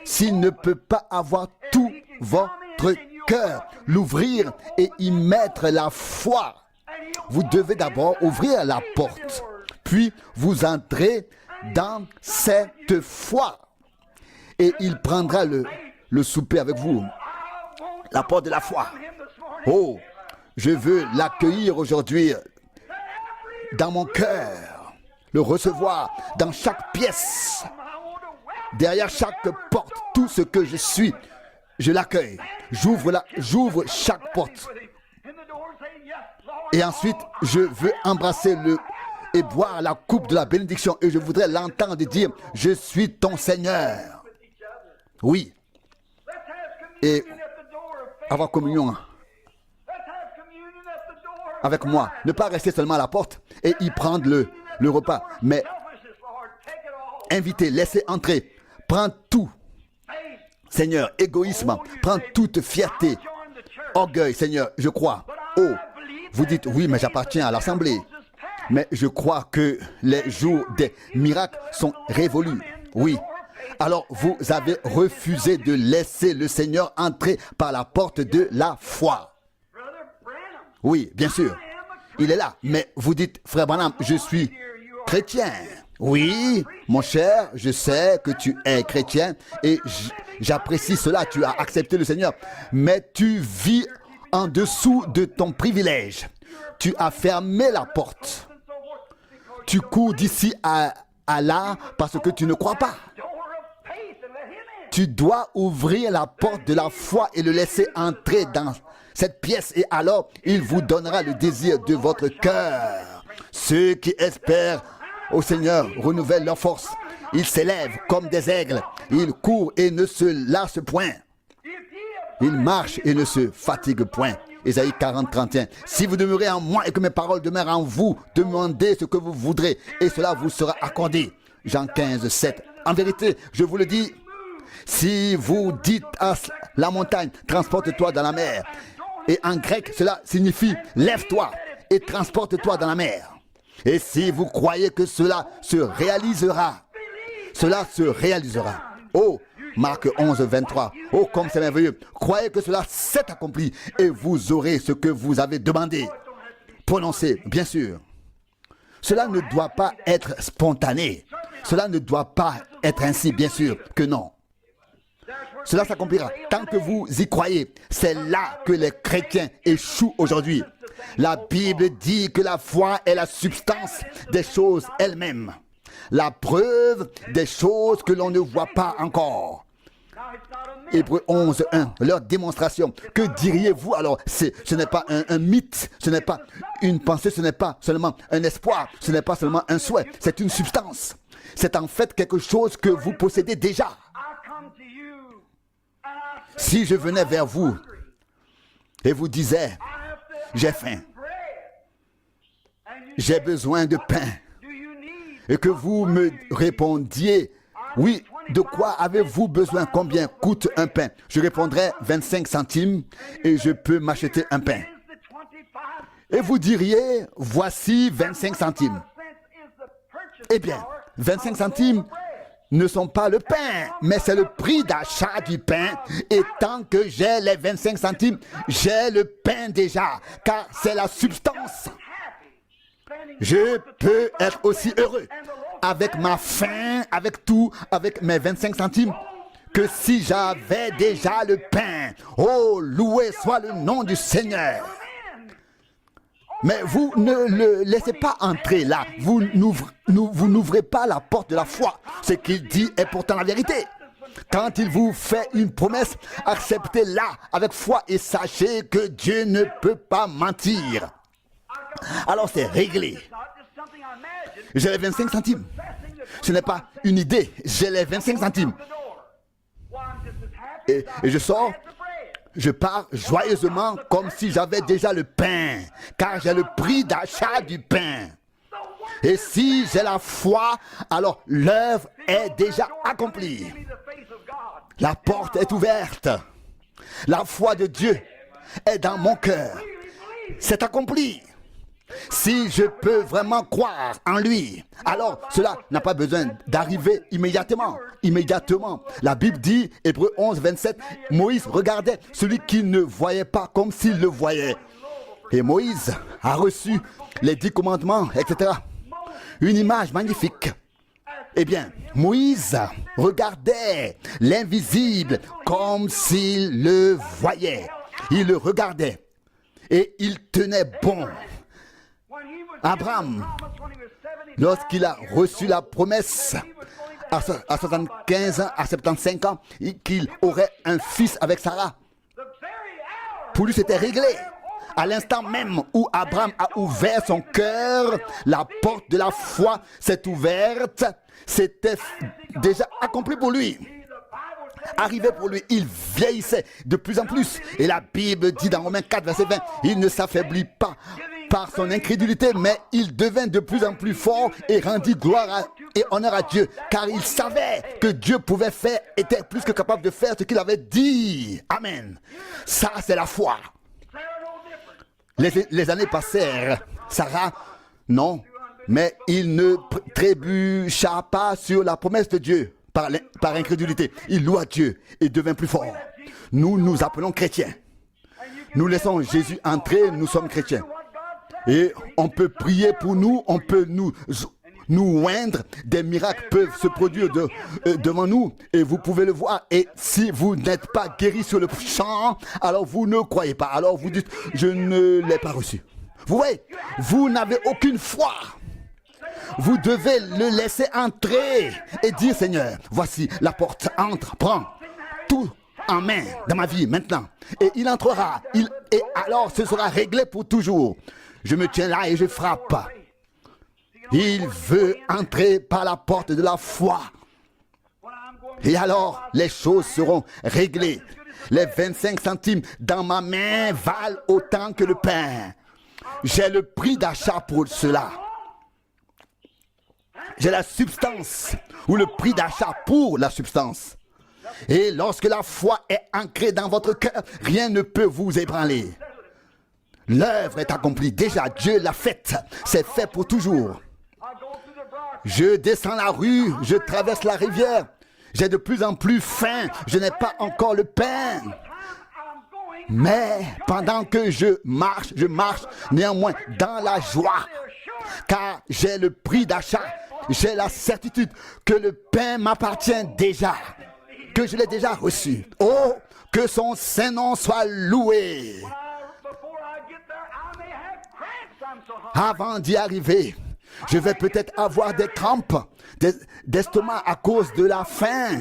s'il ne peut pas avoir tout votre cœur, l'ouvrir et y mettre la foi? Vous devez d'abord ouvrir la porte, puis vous entrez dans cette foi et il prendra le souper avec vous. La porte de la foi. Oh, je veux l'accueillir aujourd'hui dans mon cœur, le recevoir dans chaque pièce, derrière chaque porte, tout ce que je suis, je l'accueille. J'ouvre chaque porte. Et ensuite, je veux embrasser et boire la coupe de la bénédiction. Et je voudrais l'entendre dire, je suis ton Seigneur. Oui. Et avoir communion avec moi. Ne pas rester seulement à la porte et y prendre le repas. Mais inviter, laisser entrer. Prends tout. Seigneur, égoïsme. Prends toute fierté. Orgueil, Seigneur, je crois. Oh, vous dites, oui, mais j'appartiens à l'Assemblée. Mais je crois que les jours des miracles sont révolus. Oui. Alors vous avez refusé de laisser le Seigneur entrer par la porte de la foi. Oui, bien sûr. Il est là. Mais vous dites, frère Branham, je suis chrétien. Oui, mon cher, je sais que tu es chrétien et j'apprécie cela. Tu as accepté le Seigneur. Mais tu vis en dessous de ton privilège. Tu as fermé la porte. Tu cours d'ici à là parce que tu ne crois pas. Tu dois ouvrir la porte de la foi et le laisser entrer dans cette pièce et alors il vous donnera le désir de votre cœur. Ceux qui espèrent au Seigneur renouvellent leur force. Ils s'élèvent comme des aigles. Ils courent et ne se lassent point. Ils marchent et ne se fatiguent point. Ésaïe 40, 31. Si vous demeurez en moi et que mes paroles demeurent en vous, demandez ce que vous voudrez et cela vous sera accordé. Jean 15, 7. En vérité, je vous le dis, si vous dites à la montagne, transporte-toi dans la mer. Et en grec, cela signifie, lève-toi et transporte-toi dans la mer. Et si vous croyez que cela se réalisera, cela se réalisera. Oh, Marc 11, 23. Oh, comme c'est merveilleux. Croyez que cela s'est accompli et vous aurez ce que vous avez demandé. Prononcez, bien sûr. Cela ne doit pas être spontané. Cela ne doit pas être ainsi, bien sûr que non. Cela s'accomplira tant que vous y croyez. C'est là que les chrétiens échouent aujourd'hui. La Bible dit que la foi est la substance des choses elles-mêmes. La preuve des choses que l'on ne voit pas encore. Hébreux 11, 1, leur démonstration. Que diriez-vous alors? Ce n'est pas un mythe, ce n'est pas une pensée, ce n'est pas seulement un espoir, ce n'est pas seulement un souhait, c'est une substance. C'est en fait quelque chose que vous possédez déjà. Si je venais vers vous et vous disais, j'ai faim, j'ai besoin de pain, et que vous me répondiez, oui, de quoi avez-vous besoin? Combien coûte un pain? Je répondrais 25 centimes et je peux m'acheter un pain. Et vous diriez, voici 25 centimes. Eh bien, 25 centimes ne sont pas le pain, mais c'est le prix d'achat du pain. Et tant que j'ai les 25 centimes, j'ai le pain déjà, car c'est la substance. Je peux être aussi heureux avec ma faim, avec tout, avec mes 25 centimes, que si j'avais déjà le pain. Oh, loué soit le nom du Seigneur. Mais vous ne le laissez pas entrer là. Vous n'ouvrez pas la porte de la foi. Ce qu'il dit est pourtant la vérité. Quand il vous fait une promesse, acceptez-la avec foi et sachez que Dieu ne peut pas mentir. Alors c'est réglé. J'ai les 25 centimes. Ce n'est pas une idée. J'ai les 25 centimes. Et je sors. Je pars joyeusement comme si j'avais déjà le pain, car j'ai le prix d'achat du pain. Et si j'ai la foi, alors l'œuvre est déjà accomplie. La porte est ouverte. La foi de Dieu est dans mon cœur. C'est accompli. Si je peux vraiment croire en lui, alors cela n'a pas besoin d'arriver immédiatement. Immédiatement. La Bible dit, Hébreux 11, 27, Moïse regardait celui qui ne voyait pas comme s'il le voyait. Et Moïse a reçu les 10 commandements, etc. Une image magnifique. Eh bien, Moïse regardait l'invisible comme s'il le voyait. Il le regardait et il tenait bon. Abraham, lorsqu'il a reçu la promesse à 75 ans, à 75 ans, qu'il aurait un fils avec Sarah, pour lui c'était réglé. À l'instant même où Abraham a ouvert son cœur, la porte de la foi s'est ouverte. C'était déjà accompli pour lui. Arrivé pour lui, il vieillissait de plus en plus. Et la Bible dit dans Romains 4, verset 20, il ne s'affaiblit pas par son incrédulité, mais il devint de plus en plus fort et rendit gloire et honneur à Dieu, car il savait que Dieu pouvait faire, était plus que capable de faire ce qu'il avait dit. Amen. Ça, c'est la foi. Les années passèrent. Sarah, non, mais il ne trébucha pas sur la promesse de Dieu par incrédulité. Il loua Dieu et devint plus fort. Nous nous appelons chrétiens. Nous laissons Jésus entrer, nous sommes chrétiens. Et on peut prier pour nous, on peut nous oindre, des miracles peuvent se produire devant nous et vous pouvez le voir. Et si vous n'êtes pas guéri sur le champ, alors vous ne croyez pas. Alors vous dites, je ne l'ai pas reçu. Vous voyez, vous n'avez aucune foi. Vous devez le laisser entrer et dire, Seigneur, voici la porte, entre, prends tout en main dans ma vie maintenant. Et il entrera, et alors ce sera réglé pour toujours. Je me tiens là et je frappe. Il veut entrer par la porte de la foi. Et alors, les choses seront réglées. Les 25 centimes dans ma main valent autant que le pain. J'ai le prix d'achat pour cela. J'ai la substance, ou le prix d'achat pour la substance. Et lorsque la foi est ancrée dans votre cœur, rien ne peut vous ébranler. L'œuvre est accomplie. Déjà, Dieu l'a faite. C'est fait pour toujours. Je descends la rue, je traverse la rivière. J'ai de plus en plus faim. Je n'ai pas encore le pain. Mais pendant que je marche néanmoins dans la joie. Car j'ai le prix d'achat. J'ai la certitude que le pain m'appartient déjà. Que je l'ai déjà reçu. Oh, que son saint nom soit loué. Avant d'y arriver, je vais peut-être avoir des crampes d'estomac à cause de la faim.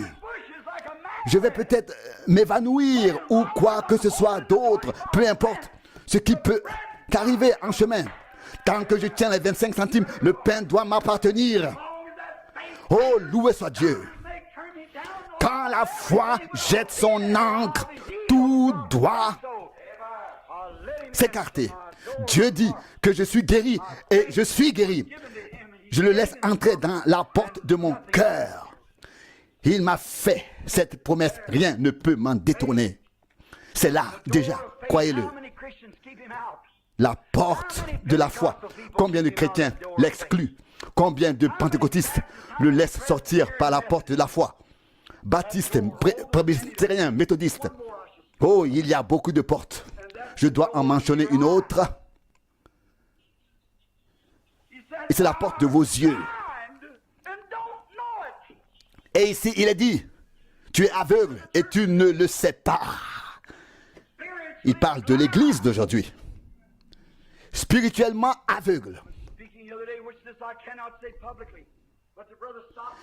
Je vais peut-être m'évanouir ou quoi que ce soit d'autre, peu importe ce qui peut arriver en chemin. Tant que je tiens les 25 centimes, le pain doit m'appartenir. Oh, loué soit Dieu. Quand la foi jette son encre, tout doit s'écarter. Dieu dit que je suis guéri et je suis guéri. Je le laisse entrer dans la porte de mon cœur. Il m'a fait cette promesse. Rien ne peut m'en détourner. C'est là déjà, croyez-le. la porte de la foi. Combien de chrétiens l'excluent? Combien de pentecôtistes le laissent sortir par la porte de la foi? Baptistes, presbytériens, méthodistes. Oh, il y a beaucoup de portes. Je dois en mentionner une autre. Et c'est la porte de vos yeux. Et ici, il est dit, tu es aveugle et tu ne le sais pas. Il parle de l'église d'aujourd'hui. Spirituellement aveugle.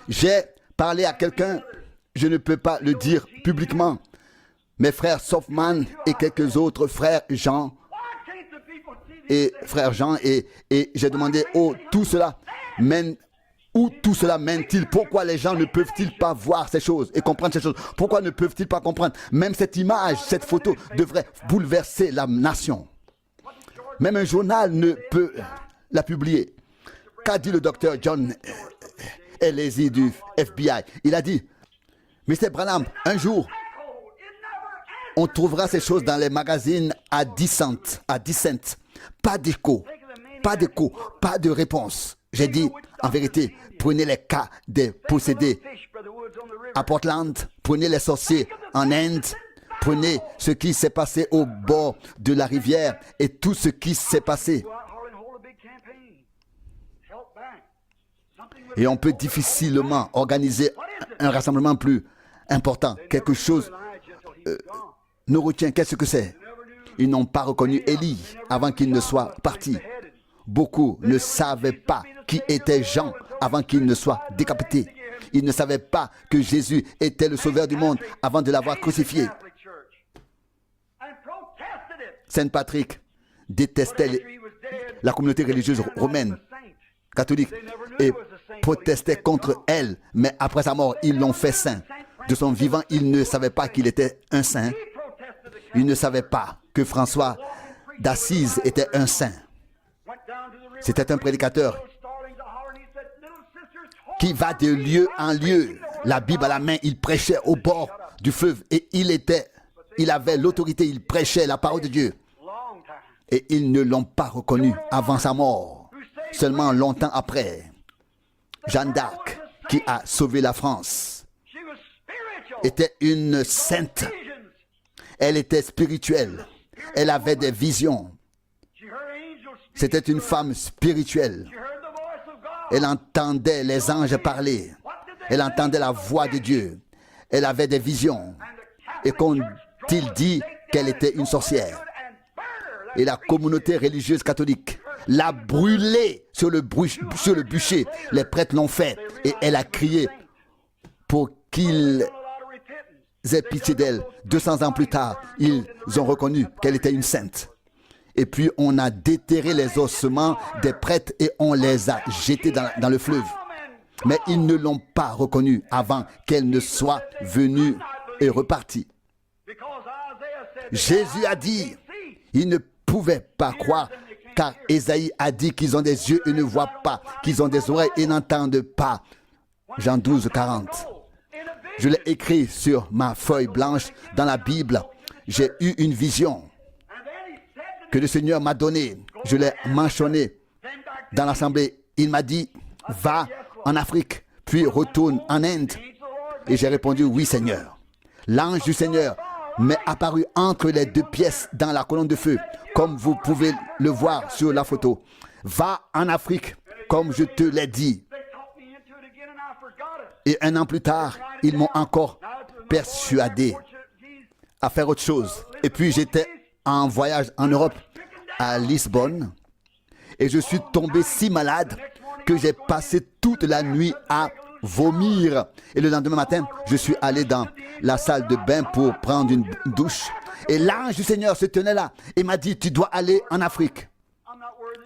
J'ai parlé à quelqu'un, je ne peux pas le dire publiquement. Mes frères Softman et quelques autres frères Jean et j'ai demandé tout cela mène. Où tout cela mène-t-il? Pourquoi les gens ne peuvent-ils pas voir ces choses et comprendre ces choses? Pourquoi ne peuvent-ils pas comprendre? Même cette image, cette photo devrait bouleverser la nation. Même un journal ne peut la publier. Qu'a dit le docteur John Elezi du FBI? Il a dit, Mr. Branham, un jour, on trouvera ces choses dans les magazines à 10 cents. Pas d'écho, pas de réponse. J'ai dit, en vérité, prenez les cas des possédés à Portland, prenez les sorciers en Inde, prenez ce qui s'est passé au bord de la rivière et tout ce qui s'est passé. Et on peut difficilement organiser un rassemblement plus important. Quelque chose nous retient. Qu'est-ce que c'est? Ils n'ont pas reconnu Élie avant qu'il ne soit parti. Beaucoup ne savaient pas qui était Jean avant qu'il ne soit décapité. Ils ne savaient pas que Jésus était le sauveur du monde avant de l'avoir crucifié. Saint Patrick détestait la communauté religieuse romaine, catholique, et protestait contre elle. Mais après sa mort, ils l'ont fait saint. De son vivant, ils ne savaient pas qu'il était un saint. Ils ne savaient pas que François d'Assise était un saint. C'était un prédicateur qui va de lieu en lieu, la Bible à la main. Il prêchait au bord du fleuve et il avait l'autorité, il prêchait la parole de Dieu. Et ils ne l'ont pas reconnu avant sa mort. Seulement longtemps après, Jeanne d'Arc, qui a sauvé la France, était une sainte. Elle était spirituelle. Elle avait des visions. C'était une femme spirituelle. Elle entendait les anges parler. Elle entendait la voix de Dieu. Elle avait des visions. Et qu'ont-ils dit qu'elle était une sorcière? Et la communauté religieuse catholique l'a brûlée sur le bûcher. Les prêtres l'ont fait. Et elle a crié pour qu'ils aient pitié d'elle. 200 ans plus tard, ils ont reconnu qu'elle était une sainte. Et puis on a déterré les ossements des prêtres et on les a jetés dans le fleuve. Mais ils ne l'ont pas reconnue avant qu'elle ne soit venue et repartie. Jésus a dit, ils ne pouvaient pas croire, car Ésaïe a dit qu'ils ont des yeux et ne voient pas, qu'ils ont des oreilles et n'entendent pas. Jean 12, 40. Je l'ai écrit sur ma feuille blanche dans la Bible. J'ai eu une vision que le Seigneur m'a donné. Je l'ai mentionné dans l'assemblée. Il m'a dit, va en Afrique, puis retourne en Inde. Et j'ai répondu, oui Seigneur. L'ange du Seigneur m'est apparu entre les deux pièces dans la colonne de feu, comme vous pouvez le voir sur la photo. Va en Afrique, comme je te l'ai dit. Et un an plus tard, ils m'ont encore persuadé à faire autre chose. Et puis j'étais en voyage en Europe, à Lisbonne, et je suis tombé si malade que j'ai passé toute la nuit à vomir. Et le lendemain matin, je suis allé dans la salle de bain pour prendre une douche. Et l'ange du Seigneur se tenait là et m'a dit, tu dois aller en Afrique.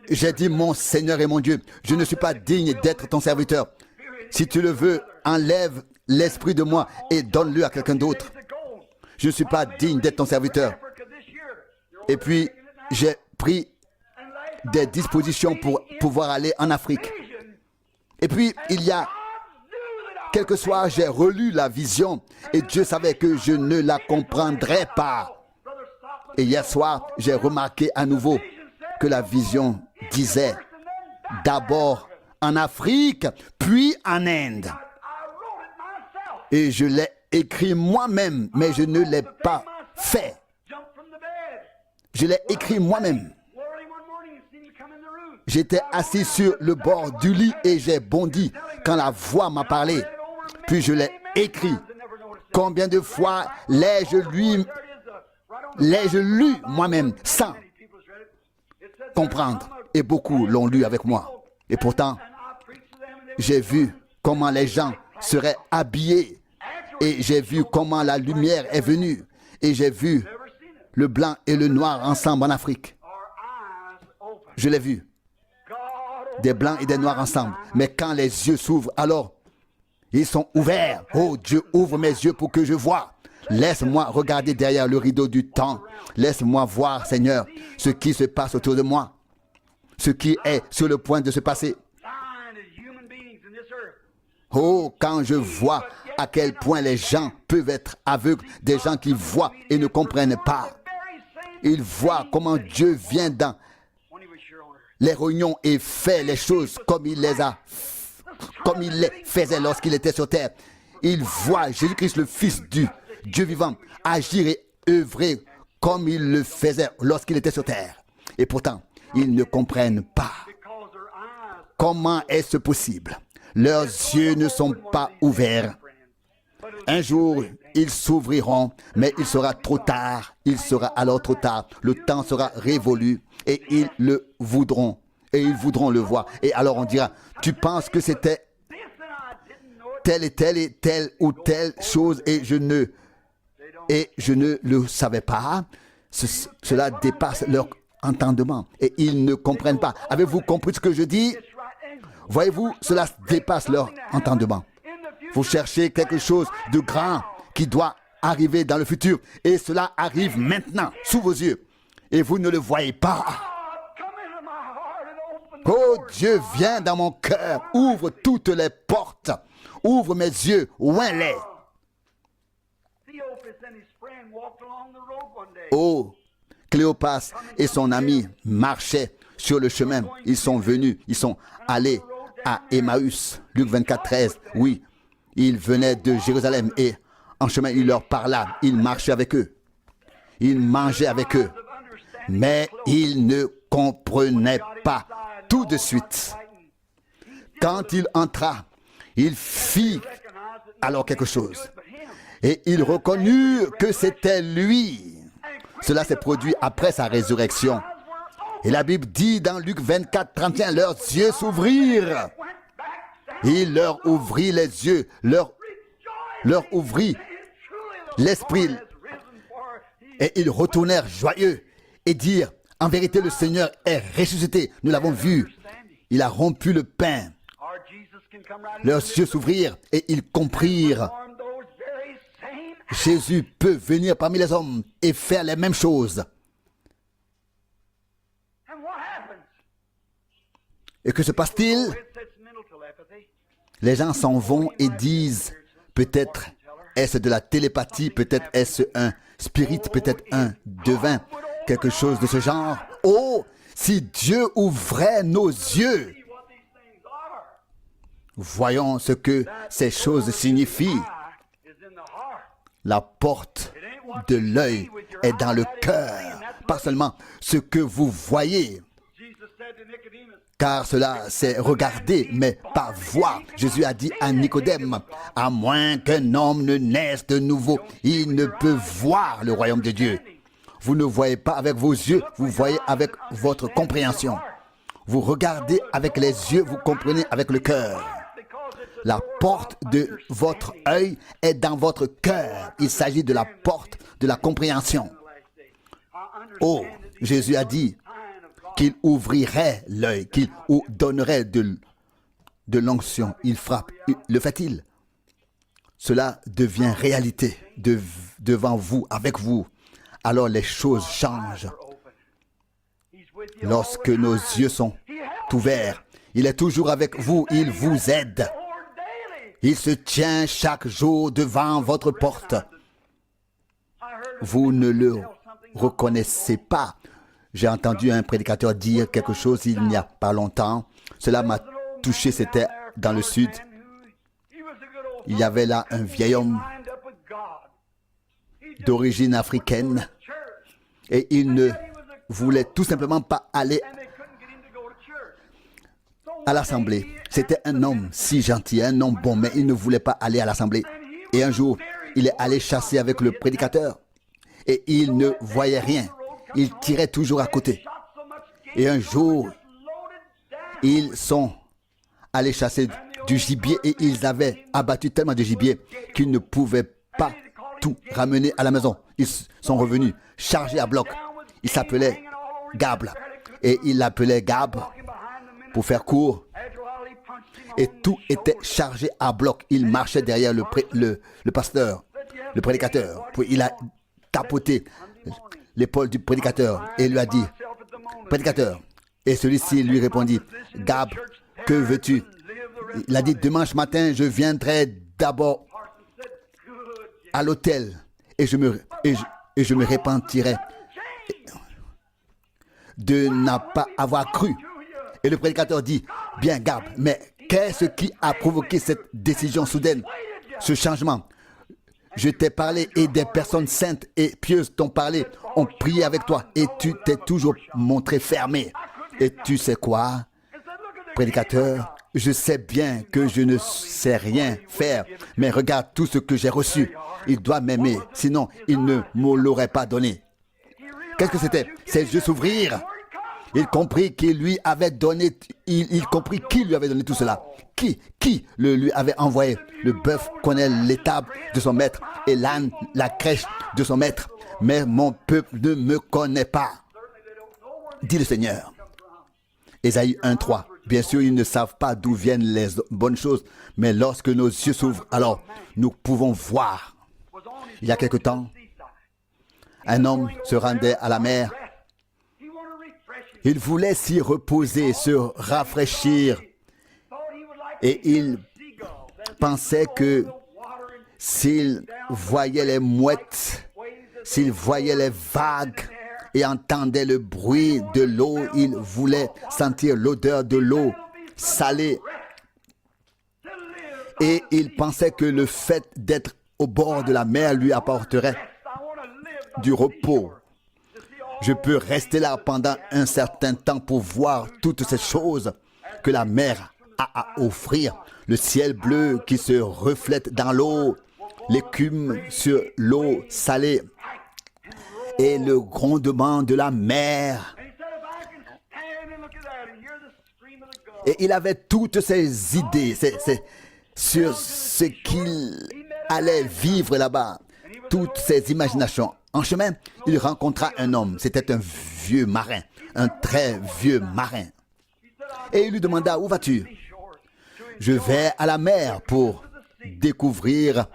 J'ai dit, mon Seigneur et mon Dieu, je ne suis pas digne d'être ton serviteur. Si tu le veux, enlève l'esprit de moi et donne-le à quelqu'un d'autre. Je ne suis pas digne d'être ton serviteur. Et puis, j'ai pris des dispositions pour pouvoir aller en Afrique. Et puis, il y a quelques soirs, j'ai relu la vision et Dieu savait que je ne la comprendrais pas. Et hier soir, j'ai remarqué à nouveau que la vision disait d'abord en Afrique, puis en Inde. Et je l'ai écrit moi-même, mais je ne l'ai pas fait. Je l'ai écrit moi-même. J'étais assis sur le bord du lit et j'ai bondi quand la voix m'a parlé. Puis je l'ai écrit. Combien de fois l'ai-je lu moi-même sans comprendre? Et beaucoup l'ont lu avec moi. Et pourtant, j'ai vu comment les gens seraient habillés. Et j'ai vu comment la lumière est venue. Et j'ai vu le blanc et le noir ensemble en Afrique. Je l'ai vu. Des blancs et des noirs ensemble. Mais quand les yeux s'ouvrent, alors ils sont ouverts. Oh Dieu, ouvre mes yeux pour que je voie. Laisse-moi regarder derrière le rideau du temps. Laisse-moi voir, Seigneur, ce qui se passe autour de moi. Ce qui est sur le point de se passer. Oh, quand je vois à quel point les gens peuvent être aveugles, des gens qui voient et ne comprennent pas. Ils voient comment Dieu vient dans les réunions et fait les choses comme il les faisait lorsqu'il était sur terre. Ils voient Jésus-Christ, le Fils du Dieu vivant, agir et œuvrer comme il le faisait lorsqu'il était sur terre. Et pourtant, ils ne comprennent pas. Comment est-ce possible? Leurs yeux ne sont pas ouverts. Un jour, ils s'ouvriront, mais il sera trop tard. Il sera alors trop tard. Le temps sera révolu et ils le voudront. Et ils voudront le voir. Et alors on dira, tu penses que c'était telle et telle ou telle chose et je ne le savais pas. Cela dépasse leur entendement et ils ne comprennent pas. Avez-vous compris ce que je dis? Voyez-vous, cela dépasse leur entendement. Vous cherchez quelque chose de grand qui doit arriver dans le futur et cela arrive maintenant sous vos yeux et vous ne le voyez pas. Oh Dieu, viens dans mon cœur, ouvre toutes les portes, ouvre mes yeux, ouvre-les. Oh, Cléopas et son ami marchaient sur le chemin. Ils sont venus, ils sont allés à Emmaüs, Luc 24, 13. Oui, il venait de Jérusalem et en chemin, il leur parla. Il marchait avec eux. Il mangeait avec eux. Mais il ne comprenait pas tout de suite. Quand il entra, il fit alors quelque chose. Et il reconnut que c'était lui. Cela s'est produit après sa résurrection. Et la Bible dit dans Luc 24, 31, leurs yeux s'ouvrirent. Il leur ouvrit les yeux, leur ouvrit l'esprit. Et ils retournèrent joyeux et dirent, en vérité, le Seigneur est ressuscité. Nous l'avons vu. Il a rompu le pain. Leurs yeux s'ouvrirent et ils comprirent. Jésus peut venir parmi les hommes et faire les mêmes choses. Et que se passe-t-il? Les gens s'en vont et disent, peut-être est-ce de la télépathie, peut-être est-ce un spirit, peut-être un devin, quelque chose de ce genre. Oh, si Dieu ouvrait nos yeux, voyons ce que ces choses signifient. La porte de l'œil est dans le cœur, pas seulement ce que vous voyez, car cela c'est regarder, mais pas voir. Jésus a dit à Nicodème, à moins qu'un homme ne naisse de nouveau, il ne peut voir le royaume de Dieu. Vous ne voyez pas avec vos yeux, vous voyez avec votre compréhension. Vous regardez avec les yeux, vous comprenez avec le cœur. La porte de votre œil est dans votre cœur. Il s'agit de la porte de la compréhension. Oh, Jésus a dit qu'il ouvrirait l'œil, qu'il donnerait de l'onction. Il frappe. Le fait-il? Cela devient réalité devant vous, avec vous. Alors les choses changent. Lorsque nos yeux sont ouverts, il est toujours avec vous, il vous aide. Il se tient chaque jour devant votre porte. Vous ne le reconnaissez pas. J'ai entendu un prédicateur dire quelque chose il n'y a pas longtemps. Cela m'a touché, c'était dans le sud. Il y avait là un vieil homme d'origine africaine et il ne voulait tout simplement pas aller à l'assemblée. C'était un homme si gentil, un homme bon, mais il ne voulait pas aller à l'assemblée. Et un jour, il est allé chasser avec le prédicateur et il ne voyait rien. Il tirait toujours à côté. Et un jour, ils sont allés chasser du gibier et ils avaient abattu tellement de gibier qu'ils ne pouvaient pas tout ramener à la maison. Ils sont revenus chargés à bloc. Il s'appelait Gab. Et il l'appelait Gab pour faire court. Et tout était chargé à bloc. Il marchait derrière le pasteur, le prédicateur. Puis il a tapoté l'épaule du prédicateur et lui a dit, prédicateur. Et celui-ci lui répondit, Gab, que veux-tu? Il a dit, dimanche matin, je viendrai d'abord à l'hôtel et je me repentirai de ne pas avoir cru. Et le prédicateur dit, bien Gab, mais qu'est-ce qui a provoqué cette décision soudaine, ce changement? Je t'ai parlé et des personnes saintes et pieuses t'ont parlé, ont prié avec toi et tu t'es toujours montré fermé. Et tu sais quoi, prédicateur, je sais bien que je ne sais rien faire, mais regarde tout ce que j'ai reçu. Il doit m'aimer, sinon il ne me l'aurait pas donné. Qu'est-ce que c'était? Ses yeux s'ouvrirent. Il comprit qu'il lui avait donné, il comprit qui lui avait donné tout cela. Qui le lui avait envoyé? Le bœuf connaît l'étable de son maître et l'âne la crèche de son maître. Mais mon peuple ne me connaît pas, dit le Seigneur. Ésaïe 1:3. Bien sûr, ils ne savent pas d'où viennent les bonnes choses, mais lorsque nos yeux s'ouvrent, alors nous pouvons voir. Il y a quelque temps, un homme se rendait à la mer. Il voulait s'y reposer, se rafraîchir. Et il pensait que s'il voyait les mouettes, s'il voyait les vagues et entendait le bruit de l'eau, il voulait sentir l'odeur de l'eau salée. Et il pensait que le fait d'être au bord de la mer lui apporterait du repos. Je peux rester là pendant un certain temps pour voir toutes ces choses que la mer a à offrir. Le ciel bleu qui se reflète dans l'eau, l'écume sur l'eau salée et le grondement de la mer. Et il avait toutes ces idées sur ce qu'il allait vivre là-bas, toutes ces imaginations. En chemin, il rencontra un homme. C'était un vieux marin, un très vieux marin. Et il lui demanda, où vas-tu? Je vais à la mer pour découvrir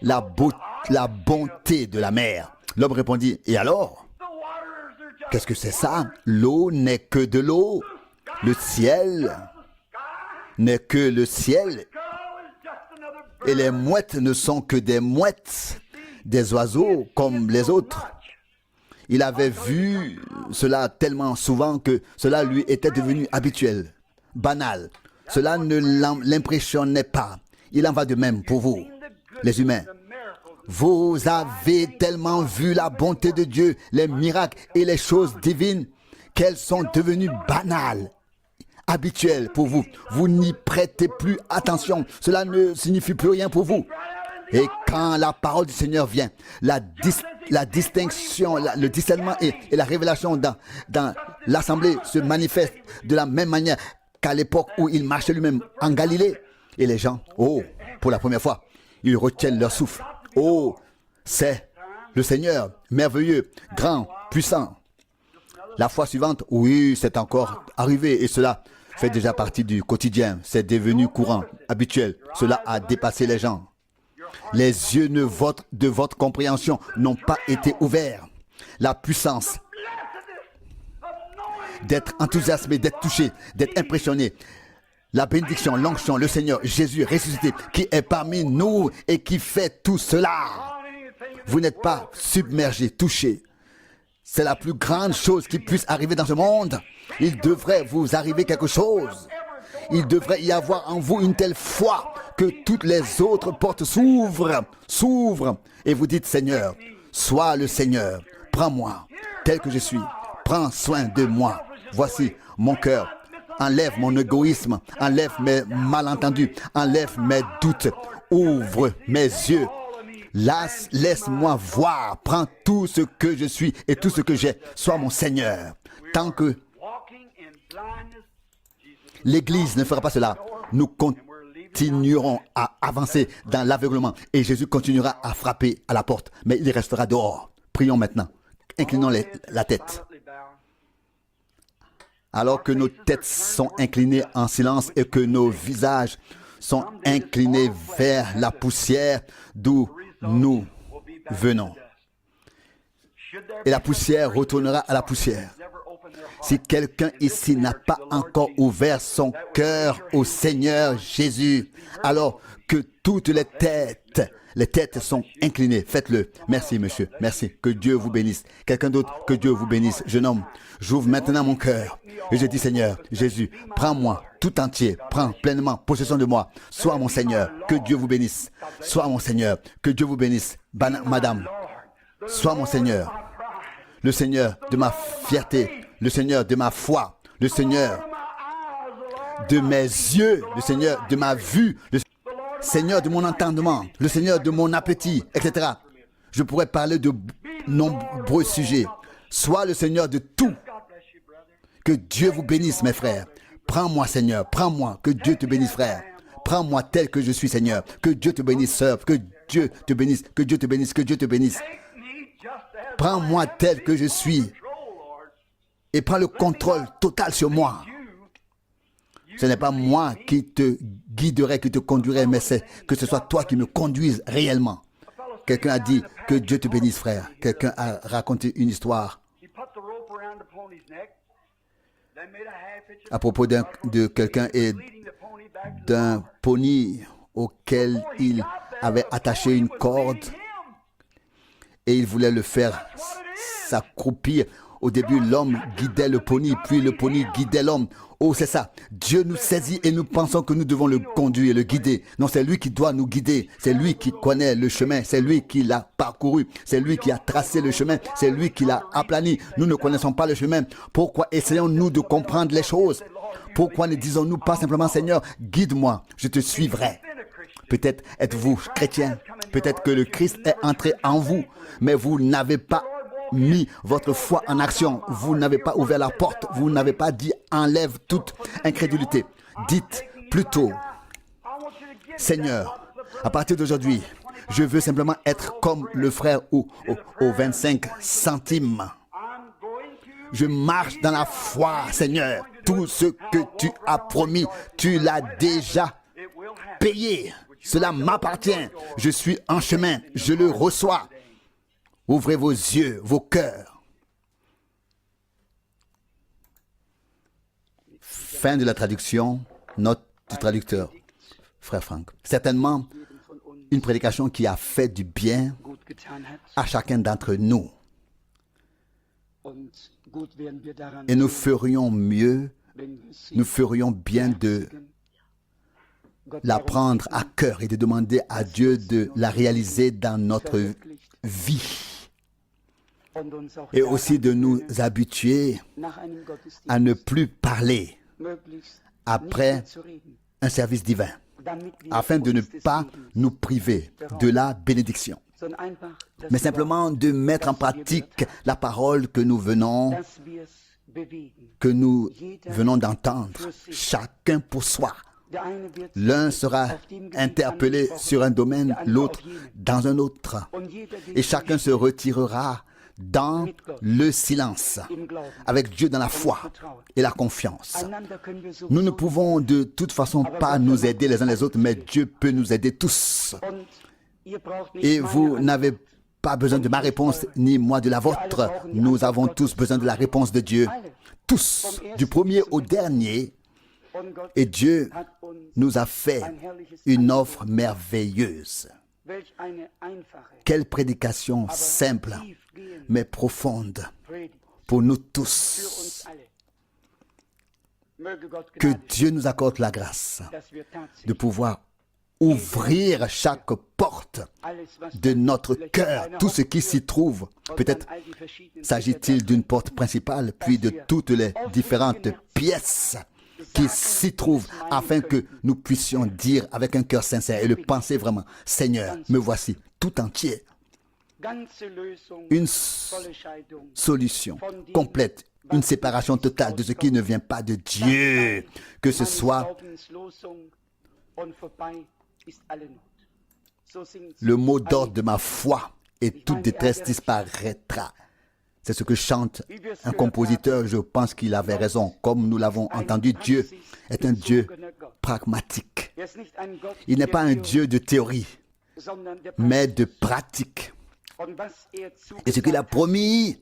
la bonté de la mer. L'homme répondit, et alors? Qu'est-ce que c'est ça? L'eau n'est que de l'eau. Le ciel n'est que le ciel. Et les mouettes ne sont que des mouettes, des oiseaux comme les autres. Il avait vu cela tellement souvent que cela lui était devenu habituel, banal. Cela ne l'impressionnait pas. Il en va de même pour vous, les humains. Vous avez tellement vu la bonté de Dieu, les miracles et les choses divines, qu'elles sont devenues banales, habituelles pour vous. Vous n'y prêtez plus attention. Cela ne signifie plus rien pour vous. Et quand la parole du Seigneur vient, la distinction, le discernement et la révélation dans l'assemblée se manifestent de la même manière qu'à l'époque où il marchait lui-même en Galilée. Et les gens, oh, pour la première fois, ils retiennent leur souffle. Oh, c'est le Seigneur, merveilleux, grand, puissant. La fois suivante, oui, c'est encore arrivé et cela fait déjà partie du quotidien. C'est devenu courant, habituel. Cela a dépassé les gens. Les yeux de votre compréhension n'ont pas été ouverts. La puissance d'être enthousiasmé, d'être touché, d'être impressionné. La bénédiction, l'onction, le Seigneur, Jésus ressuscité, qui est parmi nous et qui fait tout cela. Vous n'êtes pas submergé, touché. C'est la plus grande chose qui puisse arriver dans ce monde. Il devrait vous arriver quelque chose. Il devrait y avoir en vous une telle foi que toutes les autres portes s'ouvrent. Et vous dites, Seigneur, sois le Seigneur. Prends-moi tel que je suis. Prends soin de moi. Voici mon cœur. Enlève mon égoïsme. Enlève mes malentendus. Enlève mes doutes. Ouvre mes yeux. Laisse-moi voir. Prends tout ce que je suis et tout ce que j'ai. Sois mon Seigneur. Tant que l'Église ne fera pas cela, nous continuerons à avancer dans l'aveuglement et Jésus continuera à frapper à la porte, mais il restera dehors. Prions maintenant. Inclinons la tête. Alors que nos têtes sont inclinées en silence et que nos visages sont inclinés vers la poussière d'où nous venons. Et la poussière retournera à la poussière. Si quelqu'un ici n'a pas encore ouvert son cœur au Seigneur Jésus, alors que toutes les têtes sont inclinées. Faites-le. Merci, monsieur. Merci. Que Dieu vous bénisse. Quelqu'un d'autre, que Dieu vous bénisse. Jeune homme, j'ouvre maintenant mon cœur. Et je dis, Seigneur, Jésus, prends-moi tout entier. Prends pleinement possession de moi. Sois mon Seigneur. Que Dieu vous bénisse. Sois mon Seigneur. Que Dieu vous bénisse. Madame, sois mon Seigneur. Le Seigneur de ma fierté. Le Seigneur de ma foi. Le Seigneur de mes yeux. Le Seigneur de ma vue. Le Seigneur de mon entendement. Le Seigneur de mon appétit, etc. Je pourrais parler de nombreux sujets. Sois le Seigneur de tout. Que Dieu vous bénisse, mes frères. Prends-moi, Seigneur. Prends-moi. Que Dieu te bénisse, frère. Prends-moi tel que je suis, Seigneur. Que Dieu te bénisse, sœur. Que Dieu te bénisse. Que Dieu te bénisse. Que Dieu te bénisse. Prends-moi tel que je suis. Et prends le contrôle total sur moi. Ce n'est pas moi qui te guiderai, qui te conduirai, mais c'est que ce soit toi qui me conduise réellement. Quelqu'un a dit que Dieu te bénisse, frère. Quelqu'un a raconté une histoire à propos de quelqu'un et d'un pony auquel il avait attaché une corde et il voulait le faire s'accroupir. Au début, l'homme guidait le pony, puis le pony guidait l'homme. Oh, c'est ça. Dieu nous saisit et nous pensons que nous devons le conduire, le guider. Non, c'est lui qui doit nous guider. C'est lui qui connaît le chemin. C'est lui qui l'a parcouru. C'est lui qui a tracé le chemin. C'est lui qui l'a aplani. Nous ne connaissons pas le chemin. Pourquoi essayons-nous de comprendre les choses? Pourquoi ne disons-nous pas simplement, Seigneur, guide-moi, je te suivrai? Peut-être êtes-vous chrétien. Peut-être que le Christ est entré en vous, mais vous n'avez pas mis votre foi en action. Vous n'avez pas ouvert la porte. Vous n'avez pas dit enlève toute incrédulité. Dites plutôt, Seigneur, à partir d'aujourd'hui, je veux simplement être comme le frère aux 25 centimes. Je marche dans la foi, Seigneur. Tout ce que tu as promis, tu l'as déjà payé. Cela m'appartient. Je suis en chemin. Je le reçois. Ouvrez vos yeux, vos cœurs. Fin de la traduction, note du traducteur, frère Franck. Certainement, une prédication qui a fait du bien à chacun d'entre nous. Et nous ferions mieux, nous ferions bien de la prendre à cœur et de demander à Dieu de la réaliser dans notre vie. Et aussi de nous habituer à ne plus parler après un service divin, afin de ne pas nous priver de la bénédiction, mais simplement de mettre en pratique la parole que nous venons d'entendre, chacun pour soi. L'un sera interpellé sur un domaine, l'autre dans un autre, et chacun se retirera dans le silence, avec Dieu dans la foi et la confiance. Nous ne pouvons de toute façon pas nous aider les uns les autres, mais Dieu peut nous aider tous. Et vous n'avez pas besoin de ma réponse, ni moi de la vôtre. Nous avons tous besoin de la réponse de Dieu. Tous, du premier au dernier. Et Dieu nous a fait une offre merveilleuse. Quelle prédication simple, mais profonde pour nous tous. Que Dieu nous accorde la grâce de pouvoir ouvrir chaque porte de notre cœur, tout ce qui s'y trouve. Peut-être s'agit-il d'une porte principale, puis de toutes les différentes pièces qui s'y trouvent, afin que nous puissions dire avec un cœur sincère et le penser vraiment, Seigneur, me voici tout entier. Une solution complète, une séparation totale de ce qui ne vient pas de Dieu, que ce soit le mot d'ordre de ma foi, et toute détresse disparaîtra. C'est ce que chante un compositeur, je pense qu'il avait raison. Comme nous l'avons entendu, Dieu est un Dieu pragmatique. Il n'est pas un Dieu de théorie, mais de pratique. Et ce qu'il a promis,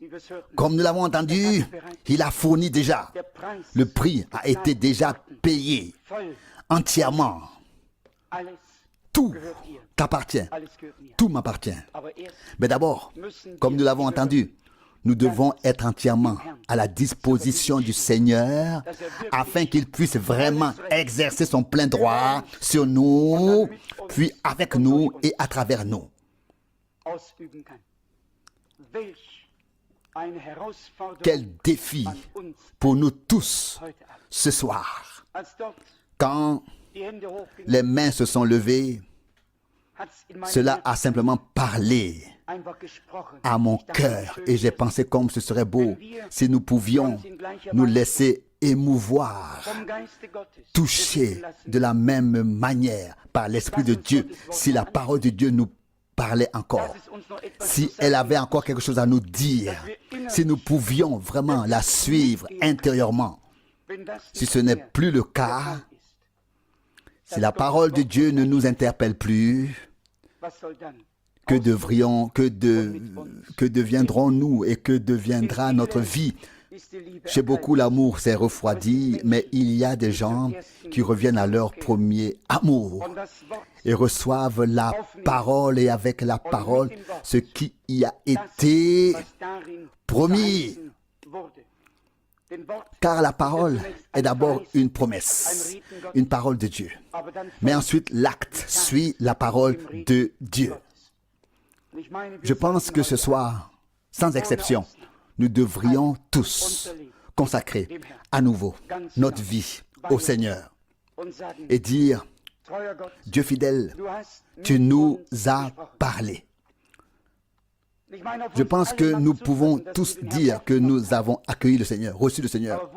comme nous l'avons entendu, il a fourni déjà. Le prix a été déjà payé entièrement. Tout t'appartient. Tout m'appartient. Mais d'abord, comme nous l'avons entendu, nous devons être entièrement à la disposition du Seigneur afin qu'il puisse vraiment exercer son plein droit sur nous, puis avec nous et à travers nous. Quel défi pour nous tous ce soir. Quand les mains se sont levées, cela a simplement parlé à mon cœur et j'ai pensé comme ce serait beau si nous pouvions nous laisser émouvoir, toucher de la même manière par l'Esprit de Dieu, si la parole de Dieu nous parlait encore, si elle avait encore quelque chose à nous dire, si nous pouvions vraiment la suivre intérieurement. Si ce n'est plus le cas, si la parole de Dieu ne nous interpelle plus, que deviendrons-nous et que deviendra notre vie? Chez beaucoup, l'amour s'est refroidi, mais il y a des gens qui reviennent à leur premier amour et reçoivent la parole et avec la parole, ce qui y a été promis. Car la parole est d'abord une promesse, une parole de Dieu. Mais ensuite, l'acte suit la parole de Dieu. Je pense que ce soir, sans exception, nous devrions tous consacrer à nouveau notre vie au Seigneur et dire, Dieu fidèle, tu nous as parlé. Je pense que nous pouvons tous dire que nous avons accueilli le Seigneur, reçu le Seigneur.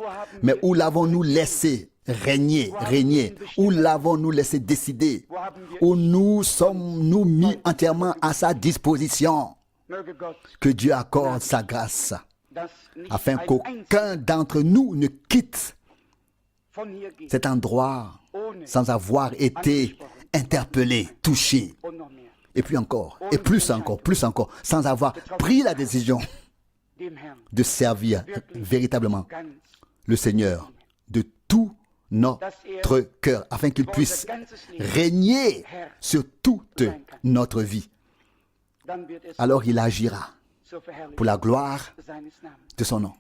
Mais où l'avons-nous laissé régner? Où l'avons-nous laissé décider? Où nous sommes-nous mis entièrement à sa disposition? Que Dieu accorde sa grâce, afin qu'aucun d'entre nous ne quitte cet endroit sans avoir été interpellé, touché. Et puis encore, et plus encore, sans avoir pris la décision de servir véritablement le Seigneur de tout notre cœur, afin qu'il puisse régner sur toute notre vie. Alors il agira pour la gloire de son nom.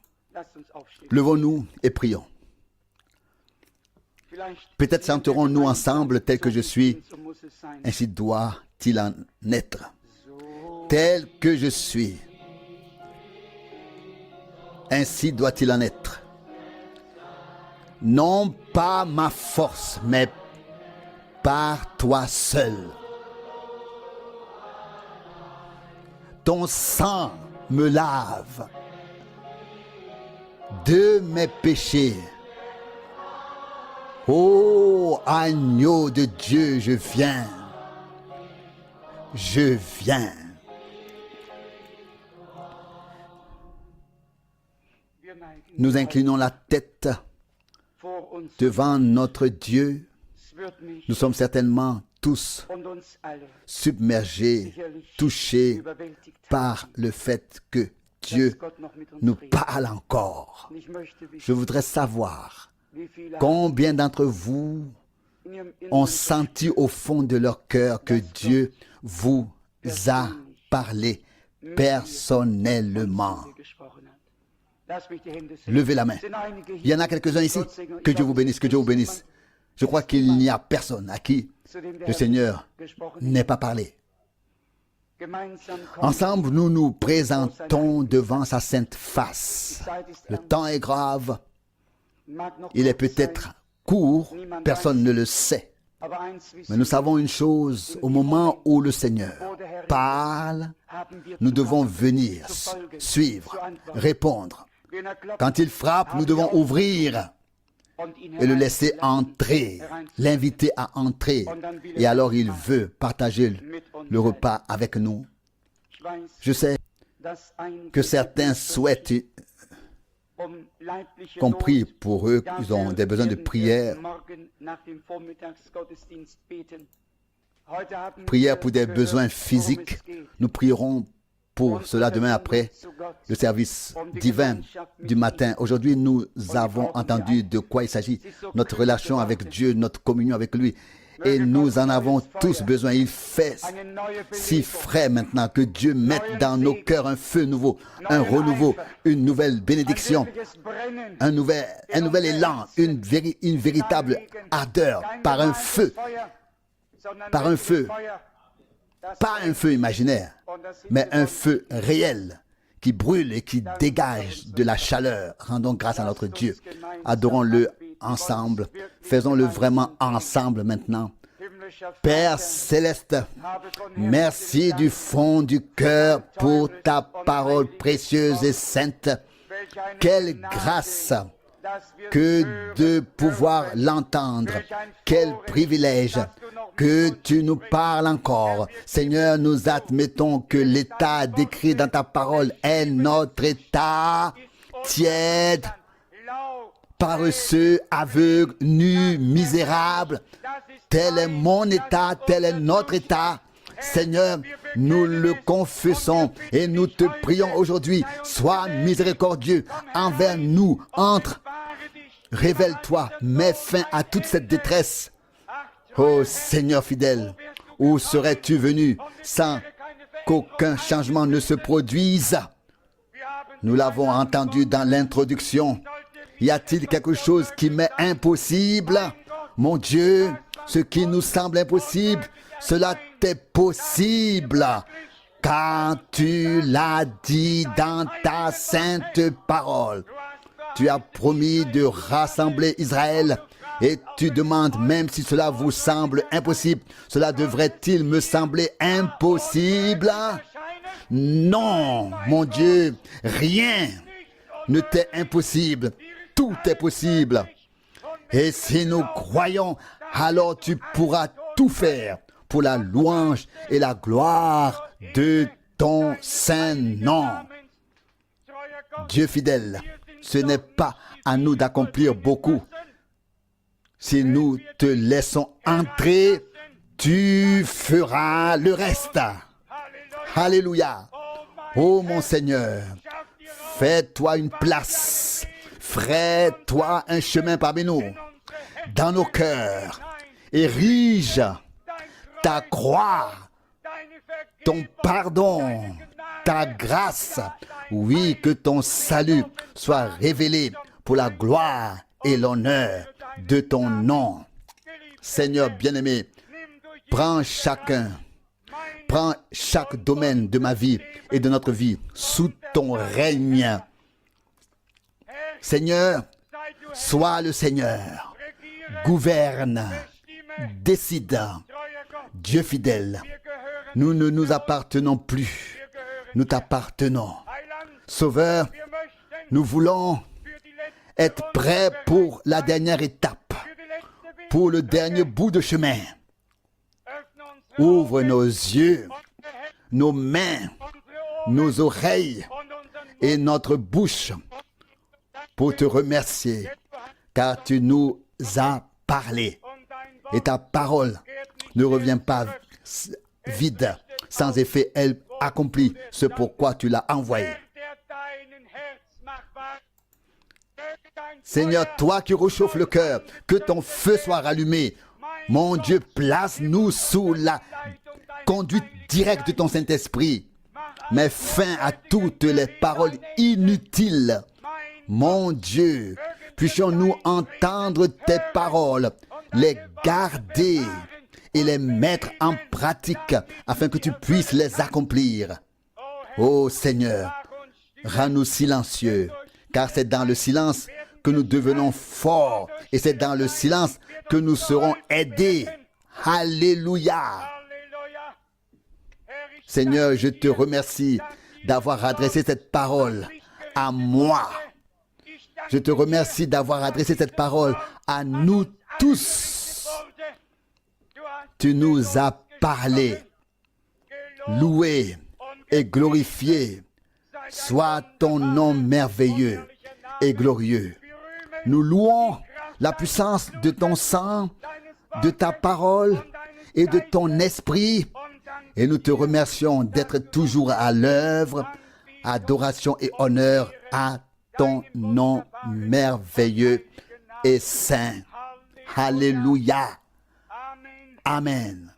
Levons-nous et prions. Peut-être chanterons-nous ensemble tel que je suis, ainsi doit-il en être. Tel que je suis, ainsi doit-il en être. Non pas ma force, mais par toi seul. Ton sang me lave de mes péchés. Ô agneau de Dieu, je viens. Je viens. Nous inclinons la tête devant notre Dieu. Nous sommes certainement tous submergés, touchés par le fait que Dieu nous parle encore. Je voudrais savoir combien d'entre vous ont senti au fond de leur cœur que Dieu vous a parlé personnellement. Levez la main. Il y en a quelques-uns ici. Que Dieu vous bénisse, que Dieu vous bénisse. Je crois qu'il n'y a personne à qui le Seigneur n'ait pas parlé. Ensemble, nous nous présentons devant sa sainte face. Le temps est grave. Il est peut-être court, personne ne le sait. Mais nous savons une chose, au moment où le Seigneur parle, nous devons venir, suivre, répondre. Quand il frappe, nous devons ouvrir et le laisser entrer, l'inviter à entrer. Et alors il veut partager le repas avec nous. Je sais que certains souhaitent qu'on prie pour eux, ils ont des besoins de prière. Prière pour des besoins physiques. Nous prierons pour cela demain après le service divin du matin. Aujourd'hui, nous avons entendu de quoi il s'agit. Notre relation avec Dieu, notre communion avec lui. Et nous en avons tous besoin. Il fait si frais maintenant que Dieu mette dans nos cœurs un feu nouveau, un renouveau, une nouvelle bénédiction, un nouvel élan, une véritable ardeur par un feu. Par un feu. Pas un feu imaginaire, mais un feu réel qui brûle et qui dégage de la chaleur. Rendons grâce à notre Dieu. Adorons-le ensemble. Faisons-le vraiment ensemble maintenant. Père céleste, merci du fond du cœur pour ta parole précieuse et sainte. Quelle grâce que de pouvoir l'entendre. Quel privilège que tu nous parles encore. Seigneur, nous admettons que l'état décrit dans ta parole est notre état tiède, paresseux, aveugle, nu, misérable. Tel est mon état, tel est notre état. Seigneur, nous le confessons et nous te prions aujourd'hui. Sois miséricordieux envers nous. Entre, révèle-toi, mets fin à toute cette détresse. Ô Seigneur fidèle, où serais-tu venu sans qu'aucun changement ne se produise? Nous l'avons entendu dans l'introduction. Y a-t-il quelque chose qui m'est impossible? Mon Dieu, ce qui nous semble impossible, cela t'est possible, car tu l'as dit dans ta sainte parole. Tu as promis de rassembler Israël et tu demandes, même si cela vous semble impossible, cela devrait-il me sembler impossible? Non, mon Dieu, rien ne t'est impossible. Tout est possible. Et si nous croyons, alors tu pourras tout faire pour la louange et la gloire de ton saint nom. Dieu fidèle, ce n'est pas à nous d'accomplir beaucoup. Si nous te laissons entrer, tu feras le reste. Alléluia. Oh mon Seigneur, fais-toi une place. Fais-toi un chemin parmi nous, dans nos cœurs. Érige ta croix, ton pardon, ta grâce. Oui, que ton salut soit révélé pour la gloire et l'honneur de ton nom. Seigneur bien-aimé, prends chaque domaine de ma vie et de notre vie sous ton règne. Seigneur, sois le Seigneur, gouverne, décide. Dieu fidèle, nous ne nous appartenons plus, nous t'appartenons. Sauveur, nous voulons être prêts pour la dernière étape, pour le dernier bout de chemin. Ouvre nos yeux, nos mains, nos oreilles et notre bouche pour te remercier, car tu nous as parlé. Et ta parole ne revient pas vide, sans effet, elle accomplit ce pourquoi tu l'as envoyé. Seigneur, toi qui réchauffes le cœur, que ton feu soit rallumé. Mon Dieu, place-nous sous la conduite directe de ton Saint-Esprit. Mets fin à toutes les paroles inutiles. Mon Dieu, puissions-nous entendre tes paroles, les garder et les mettre en pratique afin que tu puisses les accomplir. Ô Seigneur, rends-nous silencieux, car c'est dans le silence que nous devenons forts et c'est dans le silence que nous serons aidés. Alléluia. Seigneur, je te remercie d'avoir adressé cette parole à moi. Je te remercie d'avoir adressé cette parole à nous tous. Tu nous as parlé. Loué et glorifié soit ton nom merveilleux et glorieux. Nous louons la puissance de ton sang, de ta parole et de ton esprit. Et nous te remercions d'être toujours à l'œuvre. Adoration et honneur à ton nom merveilleux et saint. Alléluia. Amen.